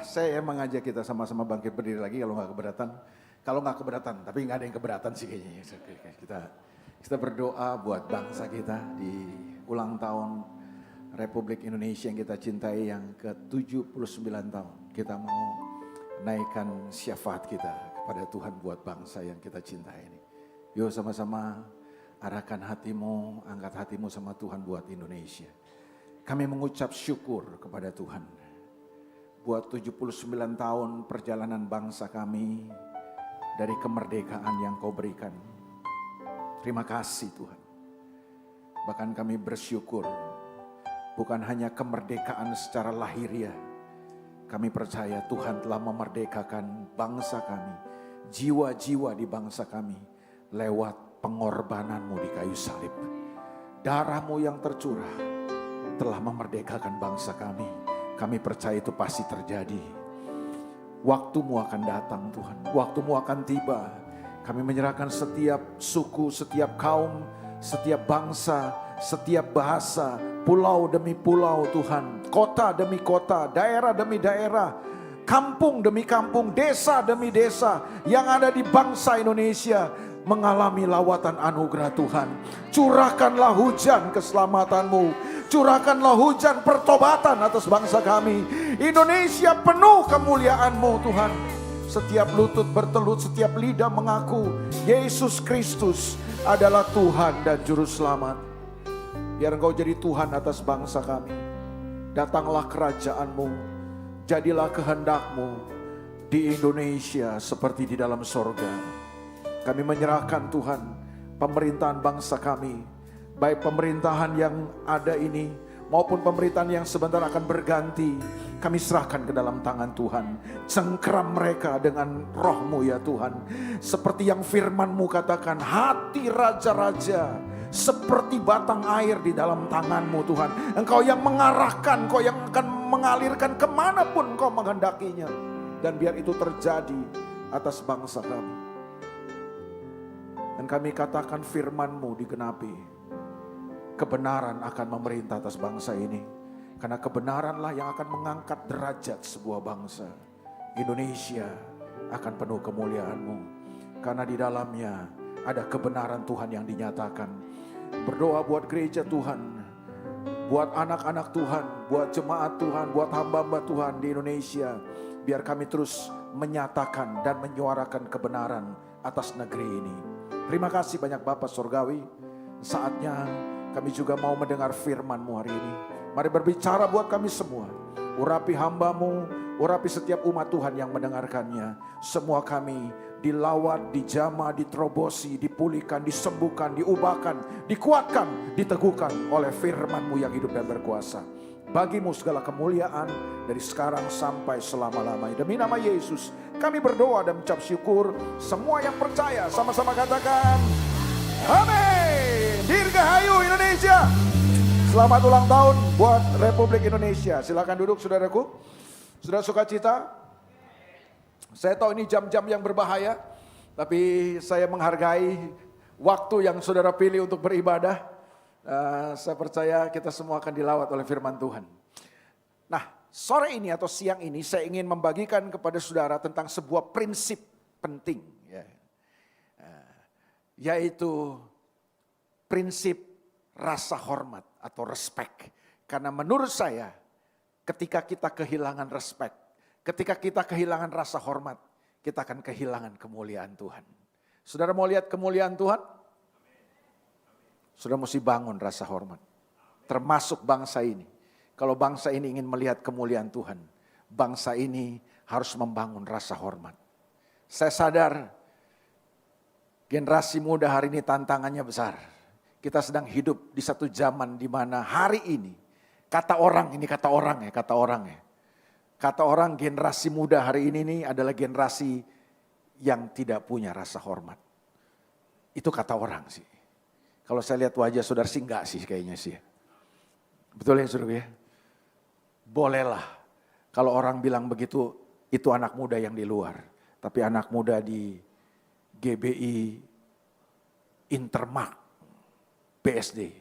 Saya mengajak kita sama-sama bangkit berdiri lagi kalau nggak keberatan. Kalau nggak keberatan, tapi nggak ada yang keberatan sih kayaknya. Kita berdoa buat bangsa kita di ulang tahun Republik Indonesia yang kita cintai yang ke-79 tahun. Kita mau naikkan syafaat kita kepada Tuhan buat bangsa yang kita cintai ini. Yuk sama-sama arahkan hatimu, angkat hatimu sama Tuhan buat Indonesia. Kami mengucap syukur kepada Tuhan. Buat 79 tahun perjalanan bangsa kami dari kemerdekaan yang Kau berikan. Terima kasih Tuhan. Bahkan kami bersyukur bukan hanya kemerdekaan secara lahiriah. Kami percaya Tuhan telah memerdekakan bangsa kami, jiwa-jiwa di bangsa kami lewat pengorbanan-Mu di kayu salib. Darah-Mu yang tercurah telah memerdekakan bangsa kami. Kami percaya itu pasti terjadi. Waktu-Mu akan datang Tuhan. Waktu-Mu akan tiba. Kami menyerahkan setiap suku, setiap kaum, setiap bangsa, setiap bahasa, pulau demi pulau Tuhan. Kota demi kota, daerah demi daerah, kampung demi kampung, desa demi desa yang ada di bangsa Indonesia mengalami lawatan anugerah Tuhan. Curahkanlah hujan keselamatan-Mu. Curahkanlah hujan pertobatan atas bangsa kami. Indonesia penuh kemuliaan-Mu Tuhan. Setiap lutut bertelut, setiap lidah mengaku Yesus Kristus adalah Tuhan dan Juru Selamat. Biar Engkau jadi Tuhan atas bangsa kami. Datanglah kerajaan-Mu, jadilah kehendak-Mu di Indonesia seperti di dalam sorga. Kami menyerahkan Tuhan pemerintahan bangsa kami, baik pemerintahan yang ada ini maupun pemerintahan yang sebentar akan berganti. Kami serahkan ke dalam tangan Tuhan. Cengkeram mereka dengan Roh-Mu ya Tuhan. Seperti yang firman-Mu katakan, hati raja-raja seperti batang air di dalam tangan-Mu Tuhan. Engkau yang mengarahkan, Engkau yang akan mengalirkan kemanapun Engkau menghendakinya. Dan biar itu terjadi atas bangsa kami. Dan kami katakan firman-Mu digenapi. Kebenaran akan memerintah atas bangsa ini. Karena kebenaranlah yang akan mengangkat derajat sebuah bangsa. Indonesia akan penuh kemuliaan-Mu. Karena di dalamnya ada kebenaran Tuhan yang dinyatakan. Berdoa buat gereja Tuhan. Buat anak-anak Tuhan. Buat jemaat Tuhan. Buat hamba-hamba Tuhan di Indonesia. Biar kami terus menyatakan dan menyuarakan kebenaran atas negeri ini. Terima kasih banyak Bapak Surgawi. Saatnya kami juga mau mendengar firman-Mu hari ini. Mari berbicara buat kami semua. Urapi hamba-Mu, urapi setiap umat Tuhan yang mendengarkannya. Semua kami dilawat, dijamah, diterobosi, dipulihkan, disembuhkan, diubahkan, dikuatkan, diteguhkan oleh firman-Mu yang hidup dan berkuasa. Bagi-Mu segala kemuliaan dari sekarang sampai selama-lamanya. Demi nama Yesus kami berdoa dan mengucap syukur. Semua yang percaya sama-sama katakan amin. Dirgahayu Indonesia. Selamat ulang tahun buat Republik Indonesia. Silakan duduk saudaraku. Saudara sukacita. Saya tahu ini jam-jam yang berbahaya, tapi saya menghargai waktu yang saudara pilih untuk beribadah. Saya percaya kita semua akan dilawat oleh firman Tuhan. Nah, sore ini atau siang ini saya ingin membagikan kepada saudara tentang sebuah prinsip penting. Yaitu prinsip rasa hormat atau respect. Karena menurut saya ketika kita kehilangan respect, ketika kita kehilangan rasa hormat, kita akan kehilangan kemuliaan Tuhan. Saudara mau lihat kemuliaan Tuhan? Saudara mesti bangun rasa hormat. Termasuk bangsa ini. Kalau bangsa ini ingin melihat kemuliaan Tuhan, bangsa ini harus membangun rasa hormat. Saya sadar generasi muda hari ini tantangannya besar. Kita sedang hidup di satu zaman di mana hari ini, kata orang generasi muda hari ini adalah generasi yang tidak punya rasa hormat. Itu kata orang sih. Kalau saya lihat wajah saudara sih enggak sih kayaknya sih. Betul ya saudara ya? Bolehlah kalau orang bilang begitu, itu anak muda yang di luar. Tapi anak muda di GBI Intermark BSD.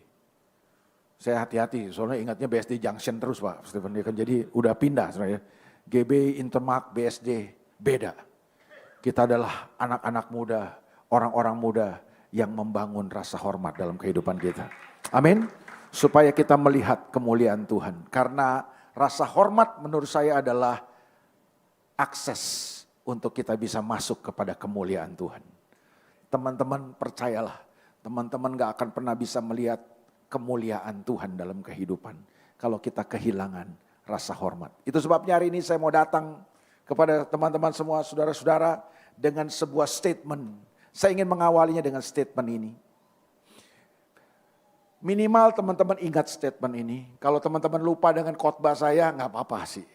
Saya hati-hati soalnya ingatnya BSD Junction terus Pak Stephen. Jadi udah pindah sebenarnya. GB, Intermark, BSD, beda. Kita adalah anak-anak muda, orang-orang muda yang membangun rasa hormat dalam kehidupan kita. Amin. Supaya kita melihat kemuliaan Tuhan. Karena rasa hormat menurut saya adalah akses untuk kita bisa masuk kepada kemuliaan Tuhan. Teman-teman percayalah, teman-teman gak akan pernah bisa melihat kemuliaan Tuhan dalam kehidupan kalau kita kehilangan rasa hormat. Itu sebabnya hari ini saya mau datang kepada teman-teman semua, saudara-saudara, dengan sebuah statement. Saya ingin mengawalinya dengan statement ini. Minimal teman-teman ingat statement ini. Kalau teman-teman lupa dengan khotbah saya, gak apa-apa sih.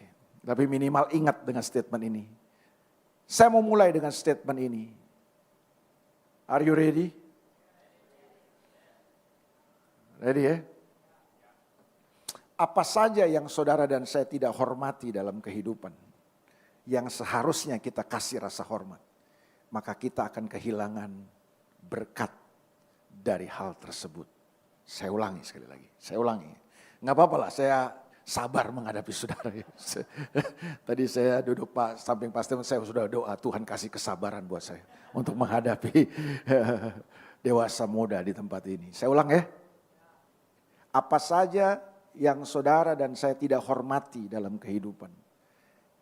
Tapi minimal ingat dengan statement ini. Saya mau mulai dengan statement ini. Are you ready? Ready ya? Apa saja yang saudara dan saya tidak hormati dalam kehidupan, yang seharusnya kita kasih rasa hormat, maka kita akan kehilangan berkat dari hal tersebut. Saya ulangi sekali lagi, saya ulangi. Nggak apa-apa lah, saya sabar menghadapi saudara. Tadi saya duduk samping pastor, saya sudah doa Tuhan kasih kesabaran buat saya untuk menghadapi dewasa muda di tempat ini. Saya ulang ya. Apa saja yang saudara dan saya tidak hormati dalam kehidupan,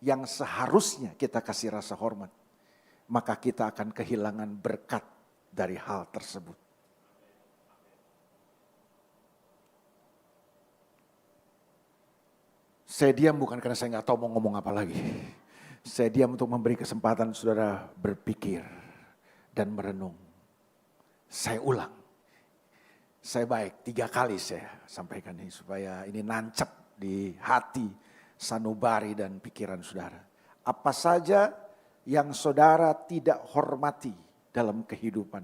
yang seharusnya kita kasih rasa hormat, maka kita akan kehilangan berkat dari hal tersebut. Saya diam bukan karena saya nggak tahu mau ngomong apa lagi. Saya diam untuk memberi kesempatan saudara berpikir dan merenung. Saya ulang. Saya baik 3 kali saya sampaikan ini supaya ini nancep di hati, sanubari dan pikiran saudara. Apa saja yang saudara tidak hormati dalam kehidupan,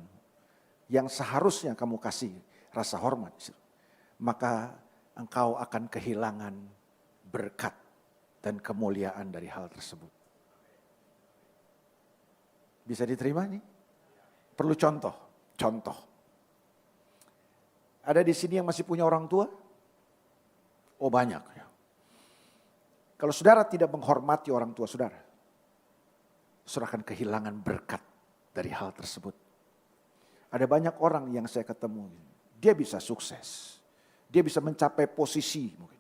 yang seharusnya kamu kasih rasa hormat, maka engkau akan kehilangan berkat dan kemuliaan dari hal tersebut. Bisa diterima nih? Perlu contoh. Ada di sini yang masih punya orang tua? Oh banyak ya. Kalau saudara tidak menghormati orang tua saudara, saudara akan kehilangan berkat dari hal tersebut. Ada banyak orang yang saya ketemu, dia bisa sukses, dia bisa mencapai posisi mungkin,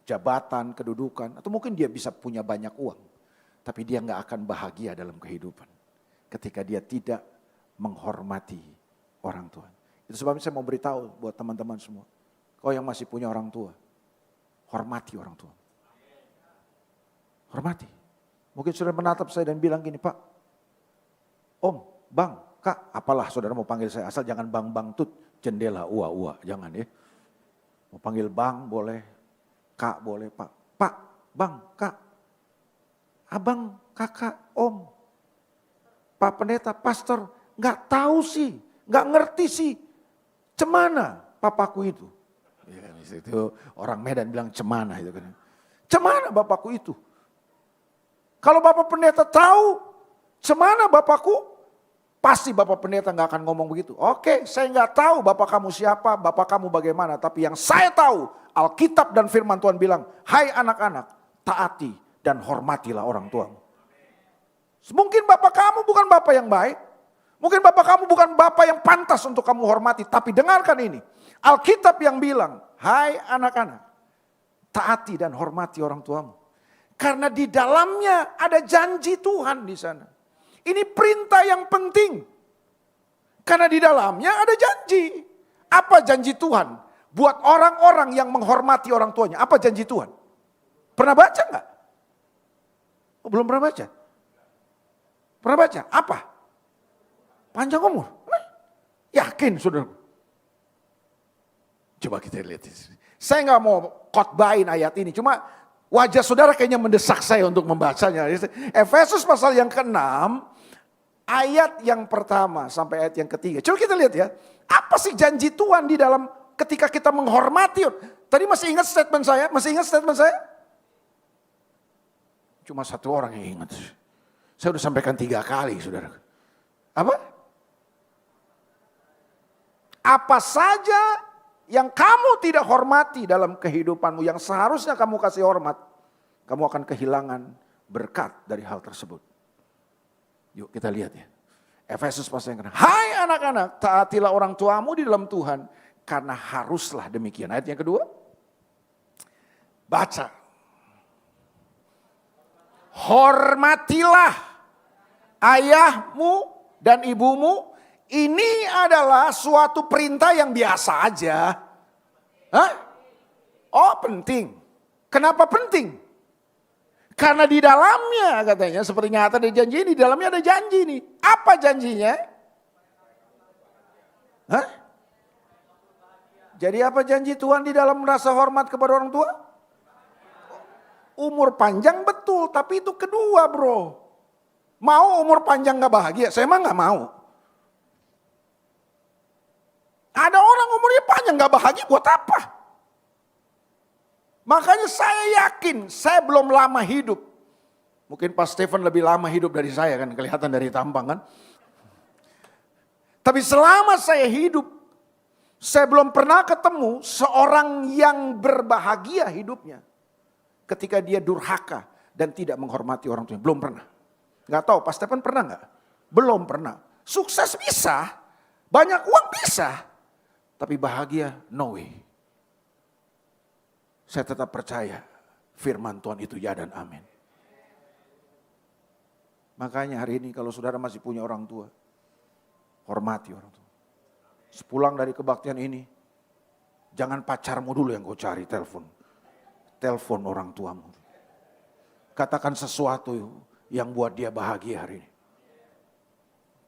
jabatan, kedudukan, atau mungkin dia bisa punya banyak uang, tapi dia nggak akan bahagia dalam kehidupan ketika dia tidak menghormati orang tua. Itu sebabnya saya mau beritahu buat teman-teman semua, kau yang masih punya orang tua, hormati orang tua. Hormati. Mungkin saudara menatap saya dan bilang gini, Pak, Om, Bang, Kak, apalah saudara mau panggil saya, asal jangan Bang Tut, jendela, ua, jangan ya. Mau panggil Bang boleh, Kak boleh, Pak, Bang, Kak, Abang, Kakak, Om, Pak Pendeta, Pastor, gak tahu sih, gak ngerti sih, cemana papaku itu. Ya, itu orang Medan bilang cemana itu kan. Cemana bapakku itu? Kalau Bapak Pendeta tahu cemana bapakku, pasti Bapak Pendeta gak akan ngomong begitu. Oke, saya gak tahu Bapak kamu siapa, Bapak kamu bagaimana, tapi yang saya tahu, Alkitab dan firman Tuhan bilang, hai anak-anak, taati dan hormatilah orang tuamu. Mungkin Bapak kamu bukan Bapak yang baik, mungkin Bapak kamu bukan Bapak yang pantas untuk kamu hormati, tapi dengarkan ini. Alkitab yang bilang, hai anak-anak, taati dan hormati orang tuamu. Karena di dalamnya ada janji Tuhan di sana. Ini perintah yang penting. Karena di dalamnya ada janji. Apa janji Tuhan? Buat orang-orang yang menghormati orang tuanya. Apa janji Tuhan? Pernah baca enggak? Oh, belum pernah baca? Pernah baca? Apa? Panjang umur. Yakin saudara? Coba kita lihat. Saya nggak mau khotbahin ayat ini. Cuma wajah saudara kayaknya mendesak saya untuk membacanya. Efesus pasal yang ke-6. Ayat yang pertama sampai ayat yang ketiga. Coba kita lihat ya. Apa sih janji Tuhan di dalam ketika kita menghormati? Tadi masih ingat statement saya? Masih ingat statement saya? Cuma satu orang yang ingat. Saya sudah sampaikan 3 kali, saudara. Apa? Apa saja yang kamu tidak hormati dalam kehidupanmu, yang seharusnya kamu kasih hormat, kamu akan kehilangan berkat dari hal tersebut. Yuk kita lihat ya. Efesus pasal yang ke-6. Hai anak-anak, taatilah orang tuamu di dalam Tuhan, karena haruslah demikian. Ayat yang kedua. Baca. Hormatilah ayahmu dan ibumu. Ini adalah suatu perintah yang biasa aja. Hah? Oh penting. Kenapa penting? Karena di dalamnya katanya, seperti nyata ada janji ini, di dalamnya ada janji nih. Apa janjinya? Hah? Jadi apa janji Tuhan di dalam merasa hormat kepada orang tua? Umur panjang betul, tapi itu kedua bro. Mau umur panjang gak bahagia? Saya emang gak mau. Ada orang umurnya panjang gak bahagia buat apa? Makanya saya yakin saya belum lama hidup. Mungkin Pak Stephen lebih lama hidup dari saya kan, kelihatan dari tampang kan. Tapi selama saya hidup, saya belum pernah ketemu seorang yang berbahagia hidupnya. Ketika dia durhaka dan tidak menghormati orang tuanya. Belum pernah. Gak tahu Pak Stephen pernah gak? Belum pernah. Sukses bisa, banyak uang bisa. Tapi bahagia, no way. Saya tetap percaya firman Tuhan itu ya dan amin. Makanya hari ini kalau saudara masih punya orang tua, hormati orang tua. Sepulang dari kebaktian ini, jangan pacarmu dulu yang kau cari, telepon. Telepon orang tuamu. Katakan sesuatu yang buat dia bahagia hari ini.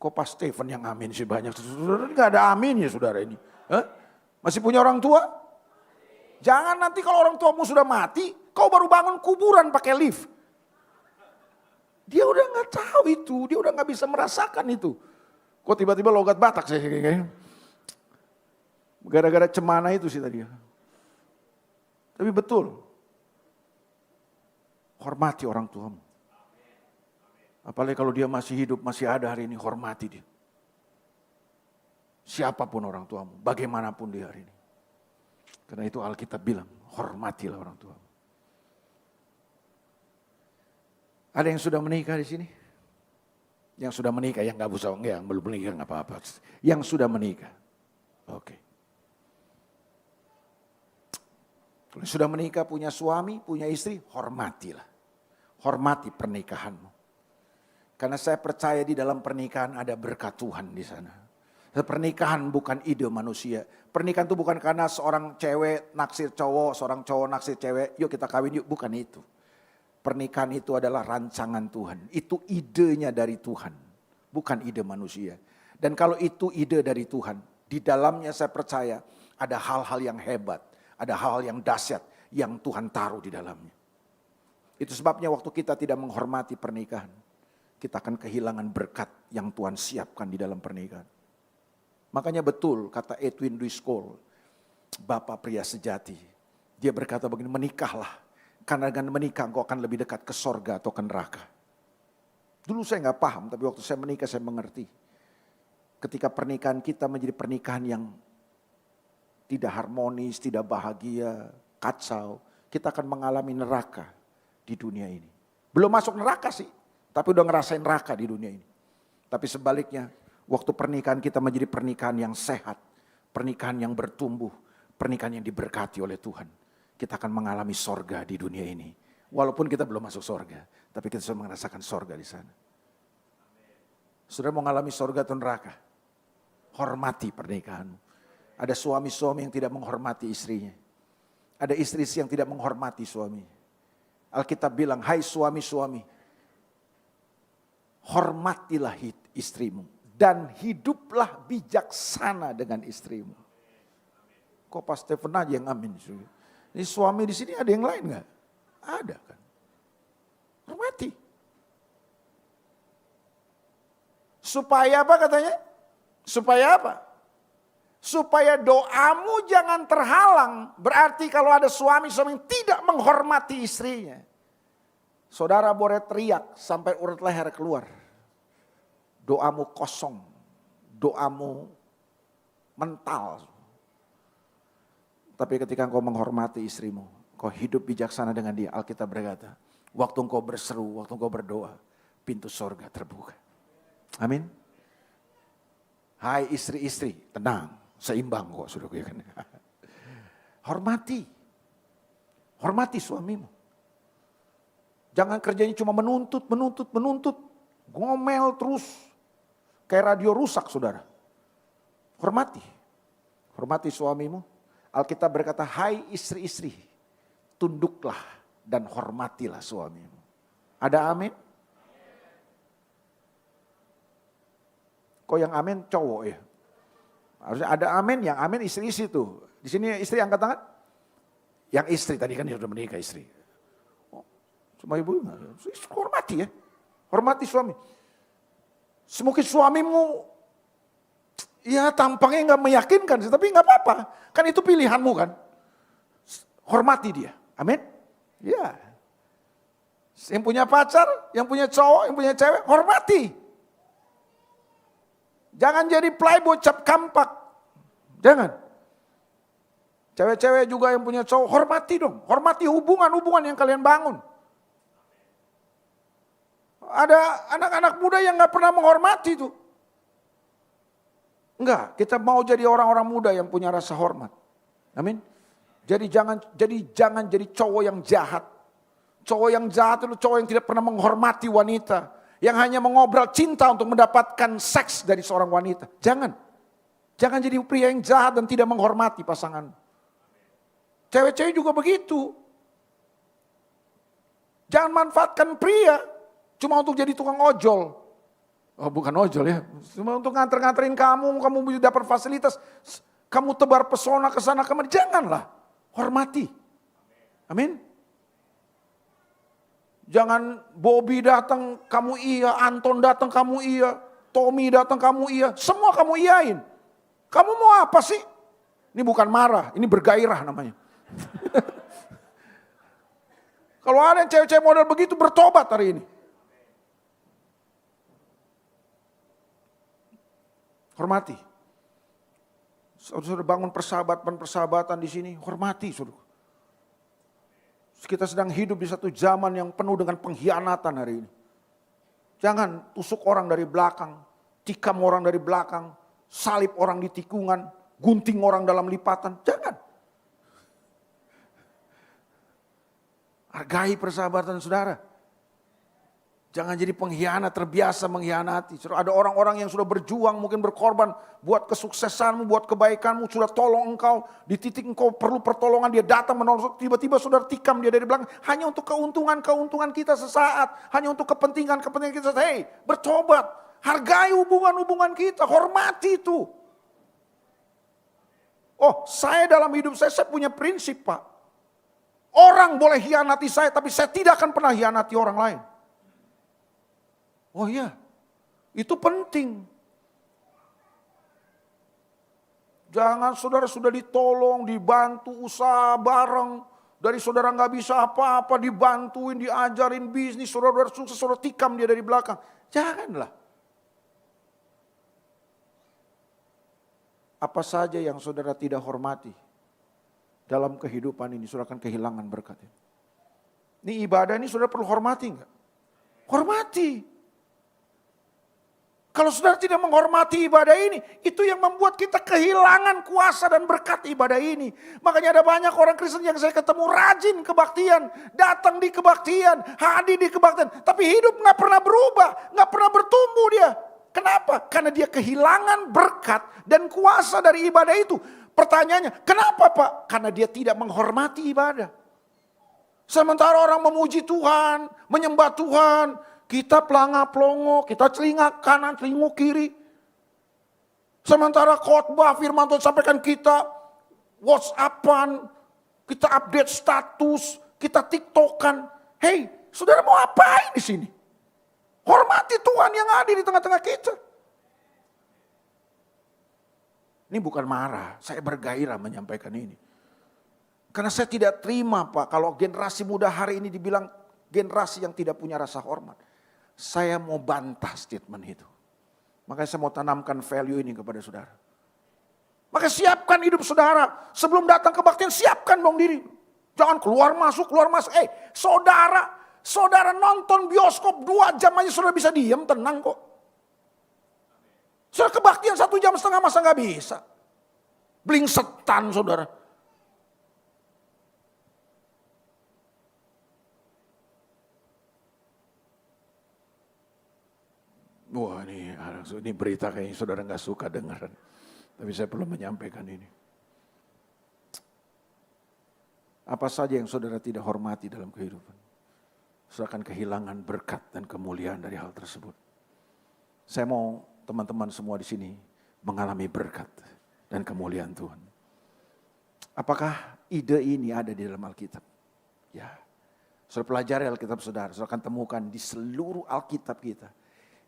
Kok Pak Stephen yang amin sih banyak? Saudara gak ada amin ya saudara ini. Hah? Masih punya orang tua? Jangan nanti kalau orang tuamu sudah mati, kau baru bangun kuburan pakai lift. Dia udah gak tahu itu, dia udah gak bisa merasakan itu. Kok tiba-tiba logat Batak saya kayaknya. Gara-gara cemana itu sih tadi. Tapi betul. Hormati orang tuamu. Apalagi kalau dia masih hidup, masih ada hari ini, hormati dia. Siapapun orang tuamu, bagaimanapun dia hari ini. Karena itu Alkitab bilang, hormatilah orang tuamu. Ada yang sudah menikah di sini? Yang sudah menikah, yang gak usah, yang belum menikah gak apa-apa. Yang sudah menikah. Oke. Kalau sudah menikah, punya suami, punya istri, hormatilah. Hormati pernikahanmu. Karena saya percaya di dalam pernikahan ada berkat Tuhan di sana. Pernikahan bukan ide manusia. Pernikahan itu bukan karena seorang cewek naksir cowok, seorang cowok naksir cewek, yuk kita kawin yuk, bukan itu. Pernikahan itu adalah rancangan Tuhan. Itu idenya dari Tuhan, bukan ide manusia. Dan kalau itu ide dari Tuhan, di dalamnya saya percaya ada hal-hal yang hebat, ada hal-hal yang dahsyat yang Tuhan taruh di dalamnya. Itu sebabnya waktu kita tidak menghormati pernikahan, kita akan kehilangan berkat yang Tuhan siapkan di dalam pernikahan. Makanya betul kata Edwin Driscoll, Bapak pria sejati. Dia berkata begini, menikahlah. Karena dengan menikah engkau akan lebih dekat ke sorga atau ke neraka. Dulu saya gak paham, tapi waktu saya menikah saya mengerti. Ketika pernikahan kita menjadi pernikahan yang tidak harmonis, tidak bahagia, kacau. Kita akan mengalami neraka di dunia ini. Belum masuk neraka sih, tapi udah ngerasain neraka di dunia ini. Tapi sebaliknya, waktu pernikahan kita menjadi pernikahan yang sehat, pernikahan yang bertumbuh, pernikahan yang diberkati oleh Tuhan. Kita akan mengalami sorga di dunia ini. Walaupun kita belum masuk sorga, tapi kita sudah merasakan sorga di sana. Sudah mengalami sorga atau neraka? Hormati pernikahanmu. Ada suami-suami yang tidak menghormati istrinya. Ada istri yang tidak menghormati suami. Alkitab bilang, hai suami-suami, hormatilah istrimu. Dan hiduplah bijaksana dengan istrimu. Kok Pak Stephen aja yang amin? Ini suami di sini ada yang lain nggak? Ada kan. Hormati. Supaya apa katanya? Supaya apa? Supaya doamu jangan terhalang. Berarti kalau ada suami-suami yang tidak menghormati istrinya. Saudara boleh teriak sampai urat leher keluar. Doamu kosong. Doamu mental. Tapi ketika engkau menghormati istrimu, kau hidup bijaksana dengan dia. Alkitab berkata, Waktu engkau berseru, waktu engkau berdoa, pintu sorga terbuka. Amin. Hai istri-istri, tenang, seimbang kok saudaraku ya kan. Hormati. Hormati suamimu. Jangan kerjanya cuma menuntut. Ngomel terus. Kayak radio rusak saudara. Hormati. Hormati suamimu. Alkitab berkata, hai istri-istri, tunduklah dan hormatilah suamimu. Ada amin? Kok yang amin cowok ya? Harusnya ada amin, yang amin istri-istri tuh. Di sini istri angkat tangan. Yang istri tadi kan sudah menikah istri. Oh, cuma ibu hormati ya. Hormati suami. Semungkin suamimu ya tampangnya nggak meyakinkan, tapi nggak apa-apa. Kan itu pilihanmu kan. Hormati dia. Amin. Ya. Yang punya pacar, yang punya cowok, yang punya cewek, hormati. Jangan jadi playboy cap kampak. Jangan. Cewek-cewek juga yang punya cowok, hormati dong. Hormati hubungan-hubungan yang kalian bangun. Ada anak-anak muda yang gak pernah menghormati tuh. Enggak, kita mau jadi orang-orang muda yang punya rasa hormat. Amin. Jadi jangan jadi cowok yang jahat. Cowok yang jahat itu cowok yang tidak pernah menghormati wanita. Yang hanya mengobrol cinta untuk mendapatkan seks dari seorang wanita. Jangan. Jangan jadi pria yang jahat dan tidak menghormati pasangan. Cewek-cewek juga begitu. Jangan manfaatkan pria cuma untuk jadi tukang ojol. Oh bukan ojol ya. Cuma untuk nganter-nganterin kamu dapat fasilitas. Kamu tebar pesona ke sana kemari. Janganlah. Hormati. Amin. Jangan Bobby datang kamu iya, Anton datang kamu iya, Tommy datang kamu iya, semua kamu iyain. Kamu mau apa sih? Ini bukan marah, ini bergairah namanya. Kalau ada yang cewek-cewek model begitu bertobat hari ini. Hormati. Saudara bangun persahabatan di sini, hormati saudara. Kita sedang hidup di satu zaman yang penuh dengan pengkhianatan hari ini. Jangan tusuk orang dari belakang, tikam orang dari belakang, salib orang di tikungan, gunting orang dalam lipatan. Jangan. Hargai persahabatan saudara. Jangan jadi pengkhianat, terbiasa mengkhianati. Ada orang-orang yang sudah berjuang, mungkin berkorban buat kesuksesanmu, buat kebaikanmu, sudah tolong engkau. Di titik engkau perlu pertolongan, dia datang menolong, tiba-tiba saudara tikam dia dari belakang. Hanya untuk keuntungan kita sesaat. Hanya untuk kepentingan kita. Hei, bertobat. Hargai hubungan-hubungan kita, hormati itu. Oh, saya dalam hidup saya punya prinsip Pak. Orang boleh hianati saya, tapi saya tidak akan pernah hianati orang lain. Oh iya, itu penting. Jangan saudara sudah ditolong, dibantu, usaha bareng. Dari saudara nggak bisa apa-apa, dibantuin, diajarin bisnis, saudara sukses, saudara tikam dia dari belakang. Janganlah. Apa saja yang saudara tidak hormati dalam kehidupan ini, saudara akan kehilangan berkat. Ini ibadah ini saudara perlu hormati enggak? Hormati. Kalau saudara tidak menghormati ibadah ini, itu yang membuat kita kehilangan kuasa dan berkat ibadah ini. Makanya ada banyak orang Kristen yang saya ketemu rajin kebaktian, datang di kebaktian, hadir di kebaktian, tapi hidup nggak pernah berubah, nggak pernah bertumbuh dia. Kenapa? Karena dia kehilangan berkat dan kuasa dari ibadah itu. Pertanyaannya, kenapa Pak? Karena dia tidak menghormati ibadah. Sementara orang memuji Tuhan, menyembah Tuhan, kita pelangap-pelongo, kita celingak kanan, celinguk kiri. Sementara khotbah firman Tuhan sampaikan kita WhatsAppan, kita update status, kita TikTokan. Hei, saudara mau apain di sini? Hormati Tuhan yang ada di tengah-tengah kita. Ini bukan marah, saya bergairah menyampaikan ini. Karena saya tidak terima Pak, kalau generasi muda hari ini dibilang generasi yang tidak punya rasa hormat. Saya mau bantah statement itu. Makanya saya mau tanamkan value ini kepada saudara. Maka siapkan hidup saudara. Sebelum datang kebaktian siapkan dong diri. Jangan keluar masuk. Saudara Saudara nonton bioskop 2 jam aja saudara bisa diam, tenang kok. Saudara kebaktian 1 jam setengah masa gak bisa. Blingsetan saudara. Wah ini berita kayaknya saudara gak suka dengar. Tapi saya perlu menyampaikan ini. Apa saja yang saudara tidak hormati dalam kehidupan, saudara akan kehilangan berkat dan kemuliaan dari hal tersebut. Saya mau teman-teman semua di sini mengalami berkat dan kemuliaan Tuhan. Apakah ide ini ada di dalam Alkitab? Ya. Saudara pelajari Alkitab saudara akan temukan di seluruh Alkitab kita.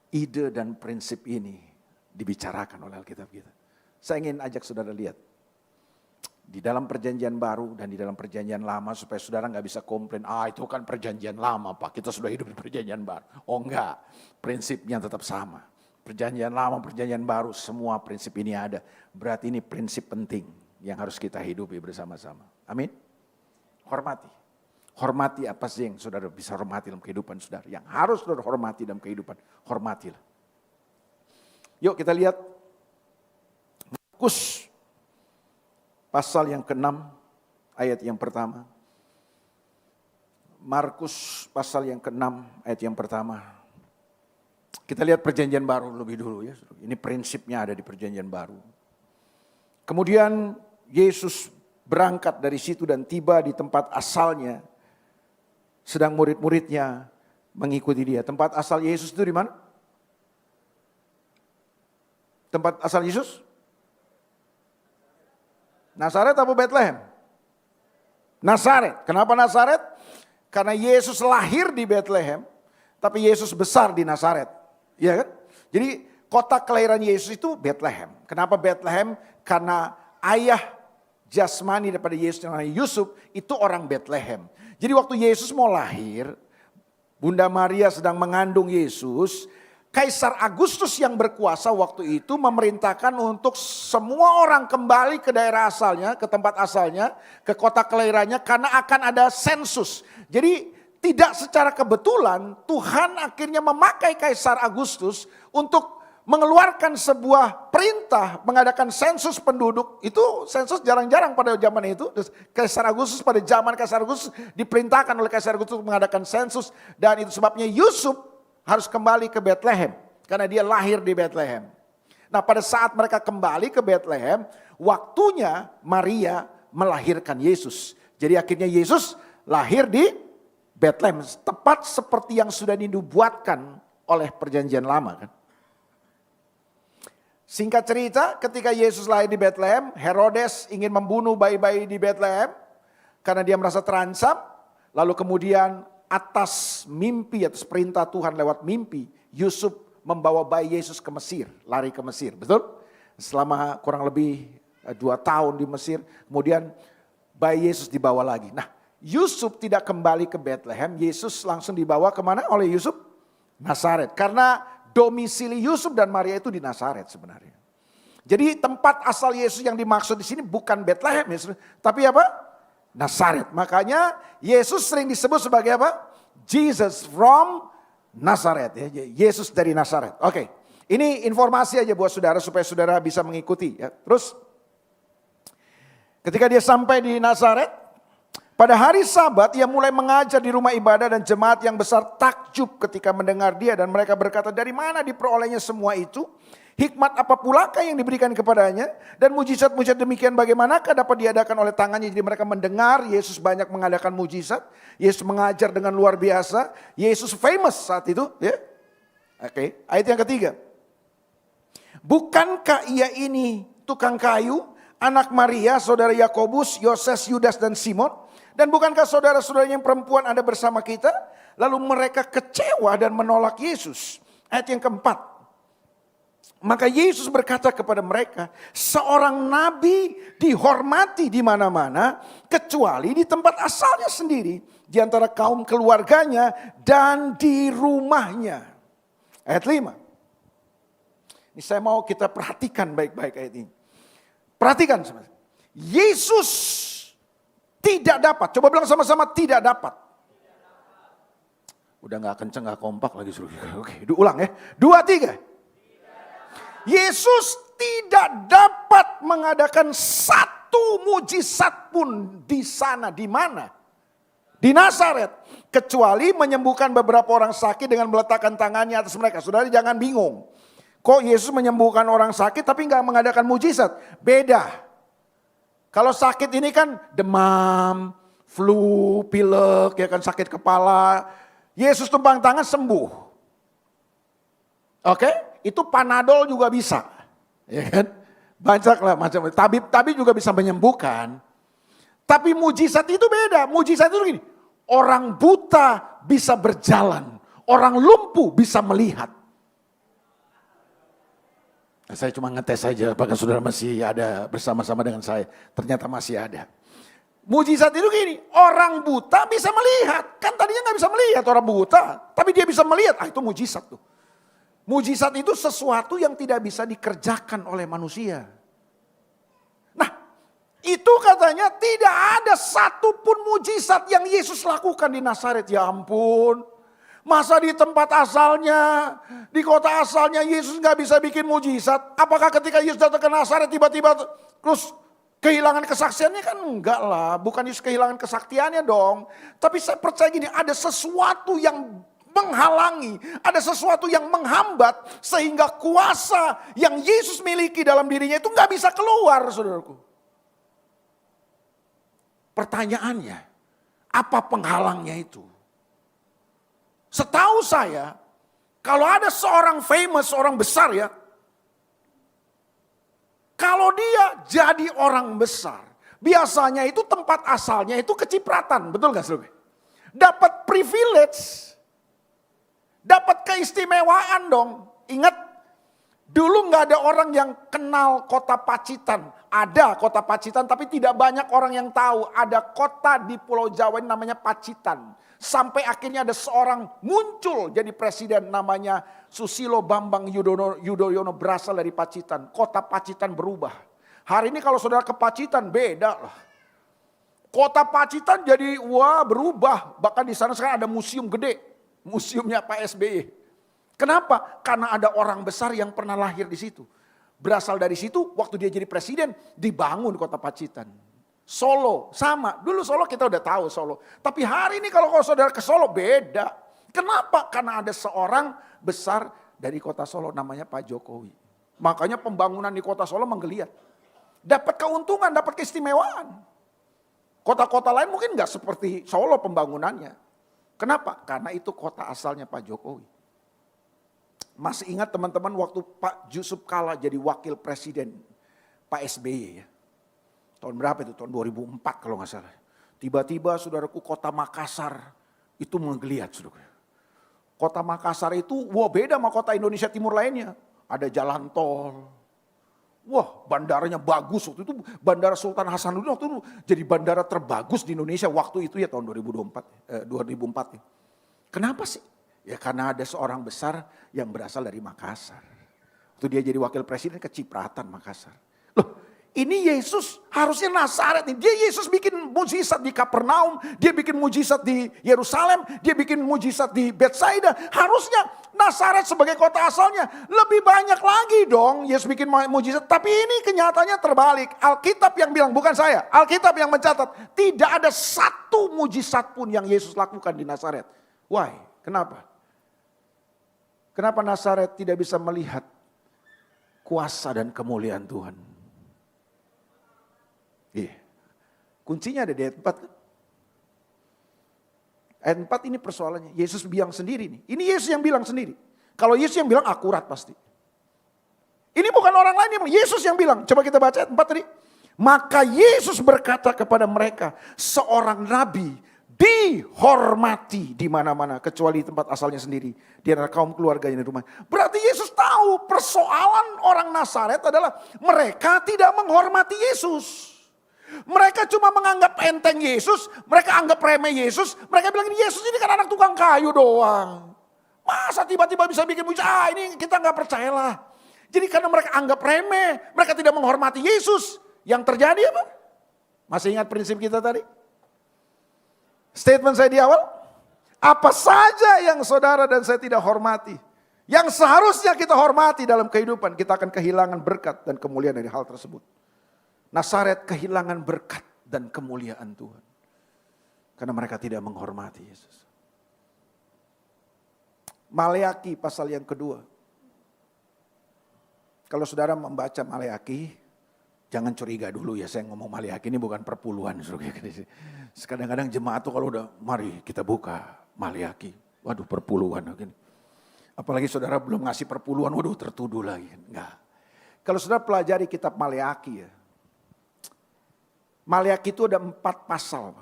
Ide dan prinsip ini dibicarakan oleh Alkitab kita. Saya ingin ajak saudara lihat. Di dalam perjanjian baru dan di dalam perjanjian lama supaya saudara gak bisa komplain. Itu kan perjanjian lama Pak, kita sudah hidup di perjanjian baru. Oh enggak, prinsipnya tetap sama. Perjanjian lama, perjanjian baru, semua prinsip ini ada. Berarti ini prinsip penting yang harus kita hidupi bersama-sama. Amin. Hormati. Hormati apa sih yang saudara bisa hormati dalam kehidupan saudara. Yang harus saudara hormati dalam kehidupan, hormatilah. Yuk kita lihat Markus pasal yang ke-6 ayat yang pertama. Markus pasal yang ke-6 ayat yang pertama. Kita lihat perjanjian baru lebih dulu ya. Ini prinsipnya ada di perjanjian baru. Kemudian Yesus berangkat dari situ dan tiba di tempat asalnya. Sedang murid-muridnya mengikuti dia. Tempat asal Yesus itu di mana? Tempat asal Yesus? Nazaret atau Bethlehem? Nazaret. Kenapa Nazaret? Karena Yesus lahir di Bethlehem, tapi Yesus besar di Nazaret. Iya kan? Jadi kota kelahiran Yesus itu Bethlehem. Kenapa Bethlehem? Karena ayah jasmani daripada Yesus yang namanya Yusuf itu orang Bethlehem. Jadi waktu Yesus mau lahir, Bunda Maria sedang mengandung Yesus. Kaisar Agustus yang berkuasa waktu itu memerintahkan untuk semua orang kembali ke daerah asalnya, ke tempat asalnya, ke kota kelahirannya karena akan ada sensus. Jadi tidak secara kebetulan Tuhan akhirnya memakai Kaisar Agustus untuk mengeluarkan sebuah perintah mengadakan sensus penduduk. Itu sensus jarang-jarang pada zaman itu. Kaisar Agustus pada zaman Kaisar Agustus diperintahkan oleh Kaisar Agustus mengadakan sensus dan itu sebabnya Yusuf harus kembali ke Bethlehem karena dia lahir di Bethlehem. Nah, pada saat mereka kembali ke Bethlehem, waktunya Maria melahirkan Yesus. Jadi akhirnya Yesus lahir di Bethlehem, tepat seperti yang sudah dinubuatkan oleh perjanjian lama kan. Singkat cerita, ketika Yesus lahir di Bethlehem, Herodes ingin membunuh bayi-bayi di Bethlehem karena dia merasa terancam. Lalu kemudian atas mimpi, atas perintah Tuhan lewat mimpi, Yusuf membawa bayi Yesus ke Mesir, lari ke Mesir, betul? Selama kurang lebih 2 tahun di Mesir, kemudian bayi Yesus dibawa lagi. Nah, Yusuf tidak kembali ke Bethlehem, Yesus langsung dibawa kemana oleh Yusuf? Nazaret, karena domisili Yusuf dan Maria itu di Nazaret sebenarnya. Jadi tempat asal Yesus yang dimaksud di sini bukan Bethlehem, tapi apa? Nazaret. Makanya Yesus sering disebut sebagai apa? Jesus from Nazaret. Ya. Yesus dari Nazaret. Oke. Ini informasi aja buat saudara supaya saudara bisa mengikuti. Ya. Terus ketika dia sampai di Nazaret, pada hari Sabat ia mulai mengajar di rumah ibadah dan jemaat yang besar takjub ketika mendengar dia. Dan mereka berkata, dari mana diperolehnya semua itu? Hikmat apa pulakah yang diberikan kepadanya? Dan mujizat-mujizat demikian bagaimanakah dapat diadakan oleh tangannya? Jadi mereka mendengar Yesus banyak mengadakan mujizat. Yesus mengajar dengan luar biasa. Yesus famous saat itu. Ya. Oke. Ayat yang ketiga. Bukankah ia ini tukang kayu? Anak Maria, saudara Yakobus, Yoses, Yudas dan Simon? Dan bukankah saudara-saudara yang perempuan ada bersama kita? Lalu mereka kecewa dan menolak Yesus. Ayat yang keempat. Maka Yesus berkata kepada mereka, seorang nabi dihormati di mana-mana kecuali di tempat asalnya sendiri, di antara kaum keluarganya dan di rumahnya. Ayat 5. Ini saya mau kita perhatikan baik-baik ayat ini. Perhatikan sebenarnya. Yesus tidak dapat, coba bilang sama-sama tidak dapat. Udah gak kenceng, gak kompak lagi suruh. Oke, ulang ya. 2, 3. Yesus tidak dapat mengadakan satu mujizat pun di sana. Di mana? Di Nazaret. Kecuali menyembuhkan beberapa orang sakit dengan meletakkan tangannya atas mereka. Saudara jangan bingung. Kok Yesus menyembuhkan orang sakit tapi gak mengadakan mujizat? Beda. Kalau sakit ini kan demam, flu, pilek, ya kan sakit kepala. Yesus tumpang tangan sembuh. Oke? Itu Panadol juga bisa. Ya kan? Banyak lah macam tabib juga bisa menyembuhkan. Tapi mujizat itu beda. Mujizat itu gini. Orang buta bisa berjalan. Orang lumpuh bisa melihat. Saya cuma ngetes saja apakah saudara masih ada bersama-sama dengan saya. Ternyata masih ada. Mujizat itu gini. Orang buta bisa melihat. Kan tadinya gak bisa melihat orang buta. Tapi dia bisa melihat. Itu mujizat tuh. Mujizat itu sesuatu yang tidak bisa dikerjakan oleh manusia. Nah, itu katanya tidak ada satupun mujizat yang Yesus lakukan di Nazaret. Ya ampun, masa di tempat asalnya, di kota asalnya Yesus gak bisa bikin mujizat? Apakah ketika Yesus datang ke Nazaret tiba-tiba terus kehilangan kesaksiannya? Kan enggak lah, bukan Yesus kehilangan kesaktiannya dong. Tapi saya percaya gini, ada sesuatu yang menghalangi, ada sesuatu yang menghambat sehingga kuasa yang Yesus miliki dalam dirinya itu gak bisa keluar, saudaraku. Pertanyaannya, apa penghalangnya itu? Setahu saya, kalau ada seorang famous, orang besar ya, kalau dia jadi orang besar, biasanya itu tempat asalnya itu kecipratan, betul gak saudara? Dapat privilege. Dapat keistimewaan dong. Ingat, dulu gak ada orang yang kenal kota Pacitan. Ada kota Pacitan tapi tidak banyak orang yang tahu. Ada kota di Pulau Jawa ini namanya Pacitan. Sampai akhirnya ada seorang muncul jadi presiden namanya Susilo Bambang Yudhoyono berasal dari Pacitan. Kota Pacitan berubah. Hari ini kalau saudara ke Pacitan beda lah. Kota Pacitan jadi berubah. Bahkan di sana sekarang ada museum gede. Museumnya Pak SBY. Kenapa? Karena ada orang besar yang pernah lahir di situ. Berasal dari situ, waktu dia jadi presiden, dibangun kota Pacitan. Solo, sama. Dulu Solo kita udah tahu Solo. Tapi hari ini kalau saudara ke Solo, beda. Kenapa? Karena ada seorang besar dari kota Solo, namanya Pak Jokowi. Makanya pembangunan di kota Solo menggeliat. Dapat keuntungan, dapat keistimewaan. Kota-kota lain mungkin gak seperti Solo pembangunannya. Kenapa? Karena itu kota asalnya Pak Jokowi. Masih ingat teman-teman waktu Pak Yusuf Kala jadi wakil presiden Pak SBY ya. Tahun berapa itu? Tahun 2004 kalau gak salah. Tiba-tiba saudaraku kota Makassar itu menggeliat saudara. Kota Makassar itu beda sama kota Indonesia Timur lainnya. Ada jalan tol. Bandaranya bagus. Waktu itu Bandara Sultan Hasanuddin waktu itu jadi bandara terbagus di Indonesia waktu itu ya tahun 2004 ya. Kenapa sih? Ya karena ada seorang besar yang berasal dari Makassar. Waktu dia jadi wakil presiden kecipratan Makassar. Loh, ini Yesus harusnya Nazaret nih. Dia Yesus bikin mujizat di Kapernaum, dia bikin mujizat di Yerusalem, dia bikin mujizat di Betsaida. Harusnya Nazaret sebagai kota asalnya lebih banyak lagi dong Yesus bikin mujizat. Tapi ini kenyataannya terbalik. Alkitab yang bilang, bukan saya. Alkitab yang mencatat. Tidak ada satu mujizat pun yang Yesus lakukan di Nazaret. Why? Kenapa? Kenapa Nazaret tidak bisa melihat kuasa dan kemuliaan Tuhan? Kuncinya ada di ayat 4 kan? Ayat 4 ini persoalannya. Yesus bilang sendiri nih. Ini Yesus yang bilang sendiri. Kalau Yesus yang bilang akurat pasti. Ini bukan orang lain yang bilang. Yesus yang bilang. Coba kita baca ayat 4 tadi. Maka Yesus berkata kepada mereka. Seorang nabi dihormati di mana-mana. Kecuali di tempat asalnya sendiri. Di antara kaum keluarganya di rumah. Berarti Yesus tahu persoalan orang Nazaret adalah. Mereka tidak menghormati Yesus. Mereka cuma menganggap enteng Yesus, mereka anggap remeh Yesus, mereka bilang Yesus ini kan anak tukang kayu doang. Masa tiba-tiba bisa bikin mujizat? Ini kita gak percayalah. Jadi karena mereka anggap remeh, mereka tidak menghormati Yesus. Yang terjadi apa? Masih ingat prinsip kita tadi? Statement saya di awal? Apa saja yang saudara dan saya tidak hormati, yang seharusnya kita hormati dalam kehidupan, kita akan kehilangan berkat dan kemuliaan dari hal tersebut. Nazaret kehilangan berkat dan kemuliaan Tuhan. Karena mereka tidak menghormati Yesus. Maleaki pasal yang kedua. Kalau saudara membaca Maleaki, jangan curiga dulu ya, saya ngomong Maleaki ini bukan perpuluhan. Kadang-kadang jemaat tuh kalau udah, mari kita buka Maleaki. Waduh, perpuluhan. Apalagi saudara belum ngasih perpuluhan, waduh tertuduh lagi. Enggak. Kalau saudara pelajari kitab Maleaki ya, Maleaki itu ada 4 pasal.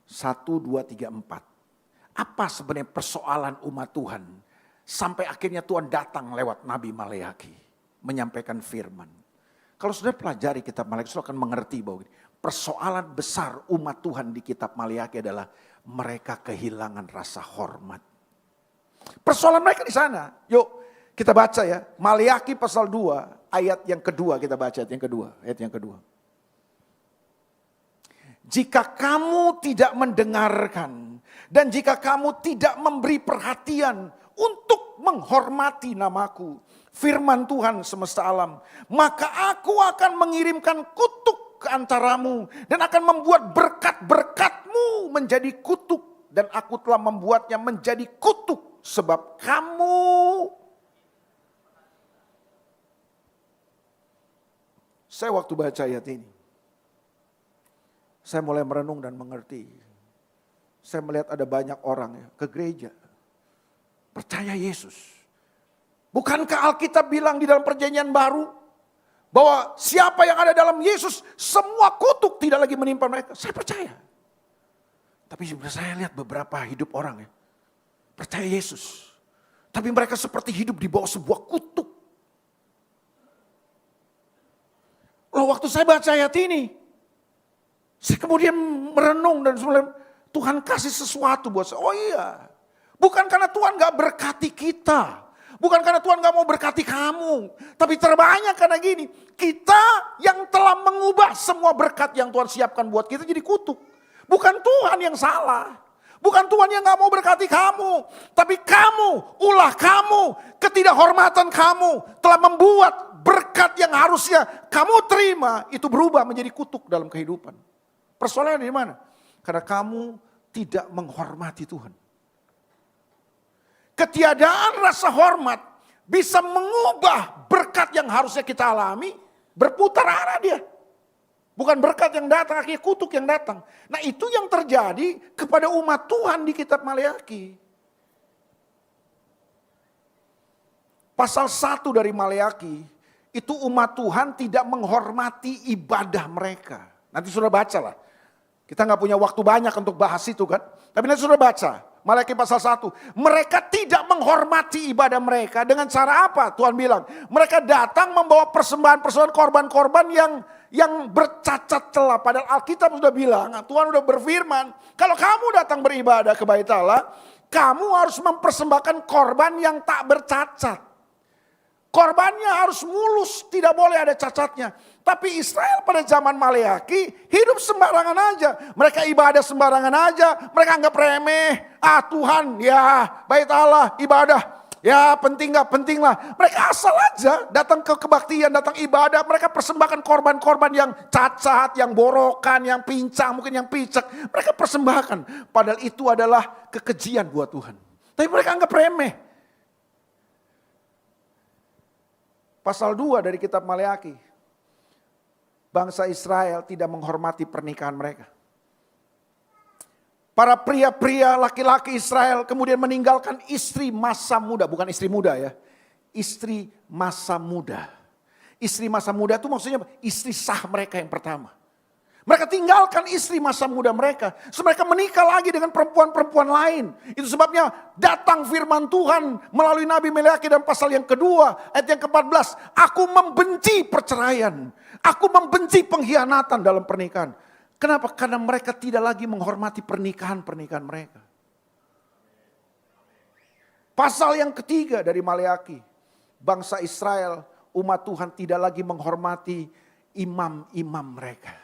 1, 2, 3, 4. Apa sebenarnya persoalan umat Tuhan? Sampai akhirnya Tuhan datang lewat Nabi Maleaki. Menyampaikan firman. Kalau saudara pelajari kitab Maleaki, saudara akan mengerti bahwa persoalan besar umat Tuhan di kitab Maleaki adalah mereka kehilangan rasa hormat. Persoalan mereka di sana. Yuk kita baca ya. Maleaki pasal 2 ayat yang kedua kita baca ayat yang kedua. Jika kamu tidak mendengarkan dan jika kamu tidak memberi perhatian untuk menghormati namaku, firman Tuhan semesta alam, maka aku akan mengirimkan kutuk ke antaramu dan akan membuat berkat-berkatmu menjadi kutuk, dan aku telah membuatnya menjadi kutuk sebab kamu Saya waktu baca ayat ini, saya mulai merenung dan mengerti. Saya melihat ada banyak orang ya, ke gereja, percaya Yesus. Bukankah Alkitab bilang di dalam perjanjian baru, bahwa siapa yang ada dalam Yesus, semua kutuk tidak lagi menimpa mereka. Saya percaya. Tapi saya lihat beberapa hidup orang ya, percaya Yesus. Tapi mereka seperti hidup di bawah sebuah kutuk. Loh, waktu saya baca ayat ini, saya kemudian merenung dan Tuhan kasih sesuatu buat saya. Oh iya, bukan karena Tuhan gak berkati kita. Bukan karena Tuhan gak mau berkati kamu. Tapi terbanyak karena gini, kita yang telah mengubah semua berkat yang Tuhan siapkan buat kita jadi kutuk. Bukan Tuhan yang salah. Bukan Tuhan yang gak mau berkati kamu. Tapi kamu, ulah kamu, ketidakhormatan kamu telah membuat berkat yang harusnya kamu terima itu berubah menjadi kutuk dalam kehidupan. Persoalannya di mana? Karena kamu tidak menghormati Tuhan. Ketiadaan rasa hormat bisa mengubah berkat yang harusnya kita alami berputar arah dia. Bukan berkat yang datang, akhirnya kutuk yang datang. Nah itu yang terjadi kepada umat Tuhan di kitab Maleaki. Pasal 1 dari Maleaki, itu umat Tuhan tidak menghormati ibadah mereka. Nanti sudah baca lah. Kita gak punya waktu banyak untuk bahas itu kan. Tapi nanti sudah baca. Maleaki pasal 1. Mereka tidak menghormati ibadah mereka. Dengan cara apa? Tuhan bilang. Mereka datang membawa persembahan-persembahan korban-korban yang bercacat celah. Padahal Alkitab sudah bilang. Tuhan sudah berfirman. Kalau kamu datang beribadah ke Bait Allah, kamu harus mempersembahkan korban yang tak bercacat. Korbannya harus mulus, tidak boleh ada cacatnya. Tapi Israel pada zaman Maleaki hidup sembarangan aja. Mereka ibadah sembarangan aja, mereka anggap remeh. Tuhan, ya Bait Allah, ibadah. Ya penting gak penting lah. Mereka asal aja datang ke kebaktian, datang ibadah. Mereka persembahkan korban-korban yang cacat, yang borokan, yang pincang, mungkin yang picek. Mereka persembahkan. Padahal itu adalah kekejian buat Tuhan. Tapi mereka anggap remeh. Pasal 2 dari kitab Maleaki. Bangsa Israel tidak menghormati pernikahan mereka. Para pria-pria laki-laki Israel kemudian meninggalkan istri masa muda. Bukan istri muda ya. Istri masa muda. Istri masa muda itu maksudnya istri sah mereka yang pertama. Mereka tinggalkan istri masa muda mereka. So, mereka menikah lagi dengan perempuan-perempuan lain. Itu sebabnya datang firman Tuhan melalui Nabi Maleaki dalam pasal yang kedua. Ayat yang ke-14. Aku membenci perceraian. Aku membenci pengkhianatan dalam pernikahan. Kenapa? Karena mereka tidak lagi menghormati pernikahan-pernikahan mereka. Pasal yang ketiga dari Maleaki. Bangsa Israel, umat Tuhan tidak lagi menghormati imam-imam mereka.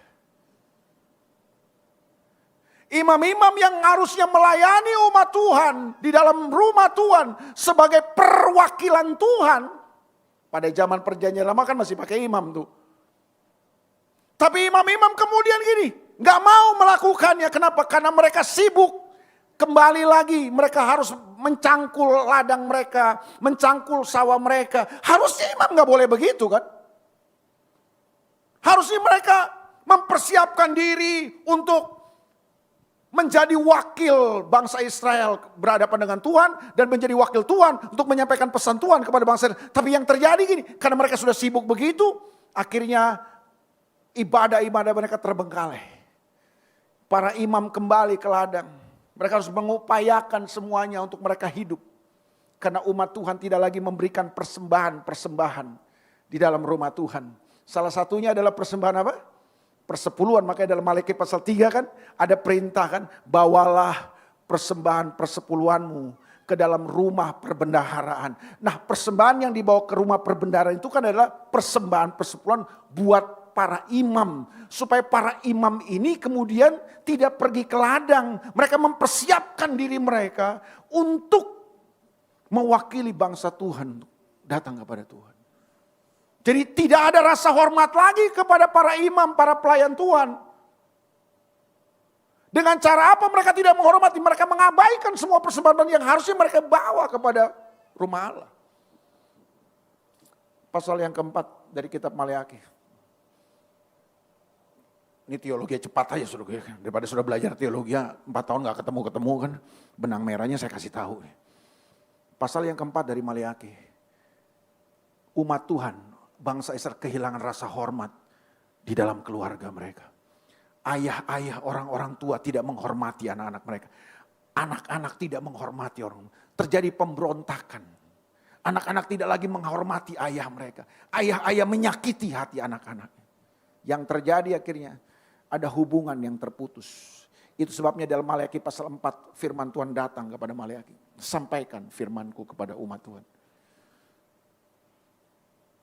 Imam-imam yang harusnya melayani umat Tuhan di dalam rumah Tuhan sebagai perwakilan Tuhan. Pada zaman perjanjian lama kan masih pakai imam tuh. Tapi imam-imam kemudian gini, gak mau melakukannya. Kenapa? Karena mereka sibuk. Kembali lagi mereka harus mencangkul ladang mereka, mencangkul sawah mereka. Harusnya imam gak boleh begitu kan. Harusnya mereka mempersiapkan diri untuk menjadi wakil bangsa Israel berhadapan dengan Tuhan dan menjadi wakil Tuhan untuk menyampaikan pesan Tuhan kepada bangsa. Tapi yang terjadi gini, karena mereka sudah sibuk begitu, akhirnya ibadah-ibadah mereka terbengkalai. Para imam kembali ke ladang. Mereka harus mengupayakan semuanya untuk mereka hidup. Karena umat Tuhan tidak lagi memberikan persembahan-persembahan di dalam rumah Tuhan. Salah satunya adalah persembahan apa? Persepuluhan. Makanya dalam Maleakhi pasal 3 kan ada perintah kan, bawalah persembahan persepuluhanmu ke dalam rumah perbendaharaan. Nah, persembahan yang dibawa ke rumah perbendaharaan itu kan adalah persembahan persepuluhan buat para imam. Supaya para imam ini kemudian tidak pergi ke ladang. Mereka mempersiapkan diri mereka untuk mewakili bangsa Tuhan datang kepada Tuhan. Jadi tidak ada rasa hormat lagi kepada para imam, para pelayan Tuhan. Dengan cara apa mereka tidak menghormati? Mereka mengabaikan semua persembahan yang harusnya mereka bawa kepada rumah Allah. Pasal yang keempat dari kitab Maleakhi. Ini teologi cepat aja sudah, daripada sudah belajar teologi 4 tahun gak ketemu kan. Benang merahnya saya kasih tahu. Pasal yang keempat dari Maleakhi. Umat Tuhan, bangsa Israel kehilangan rasa hormat di dalam keluarga mereka. Ayah-ayah, orang-orang tua tidak menghormati anak-anak mereka. Anak-anak tidak menghormati orang. Terjadi pemberontakan. Anak-anak tidak lagi menghormati ayah mereka. Ayah-ayah menyakiti hati anak-anak. Yang terjadi akhirnya ada hubungan yang terputus. Itu sebabnya dalam Maleakhi pasal 4 firman Tuhan datang kepada Maleakhi. Sampaikan firmanku kepada umat Tuhan.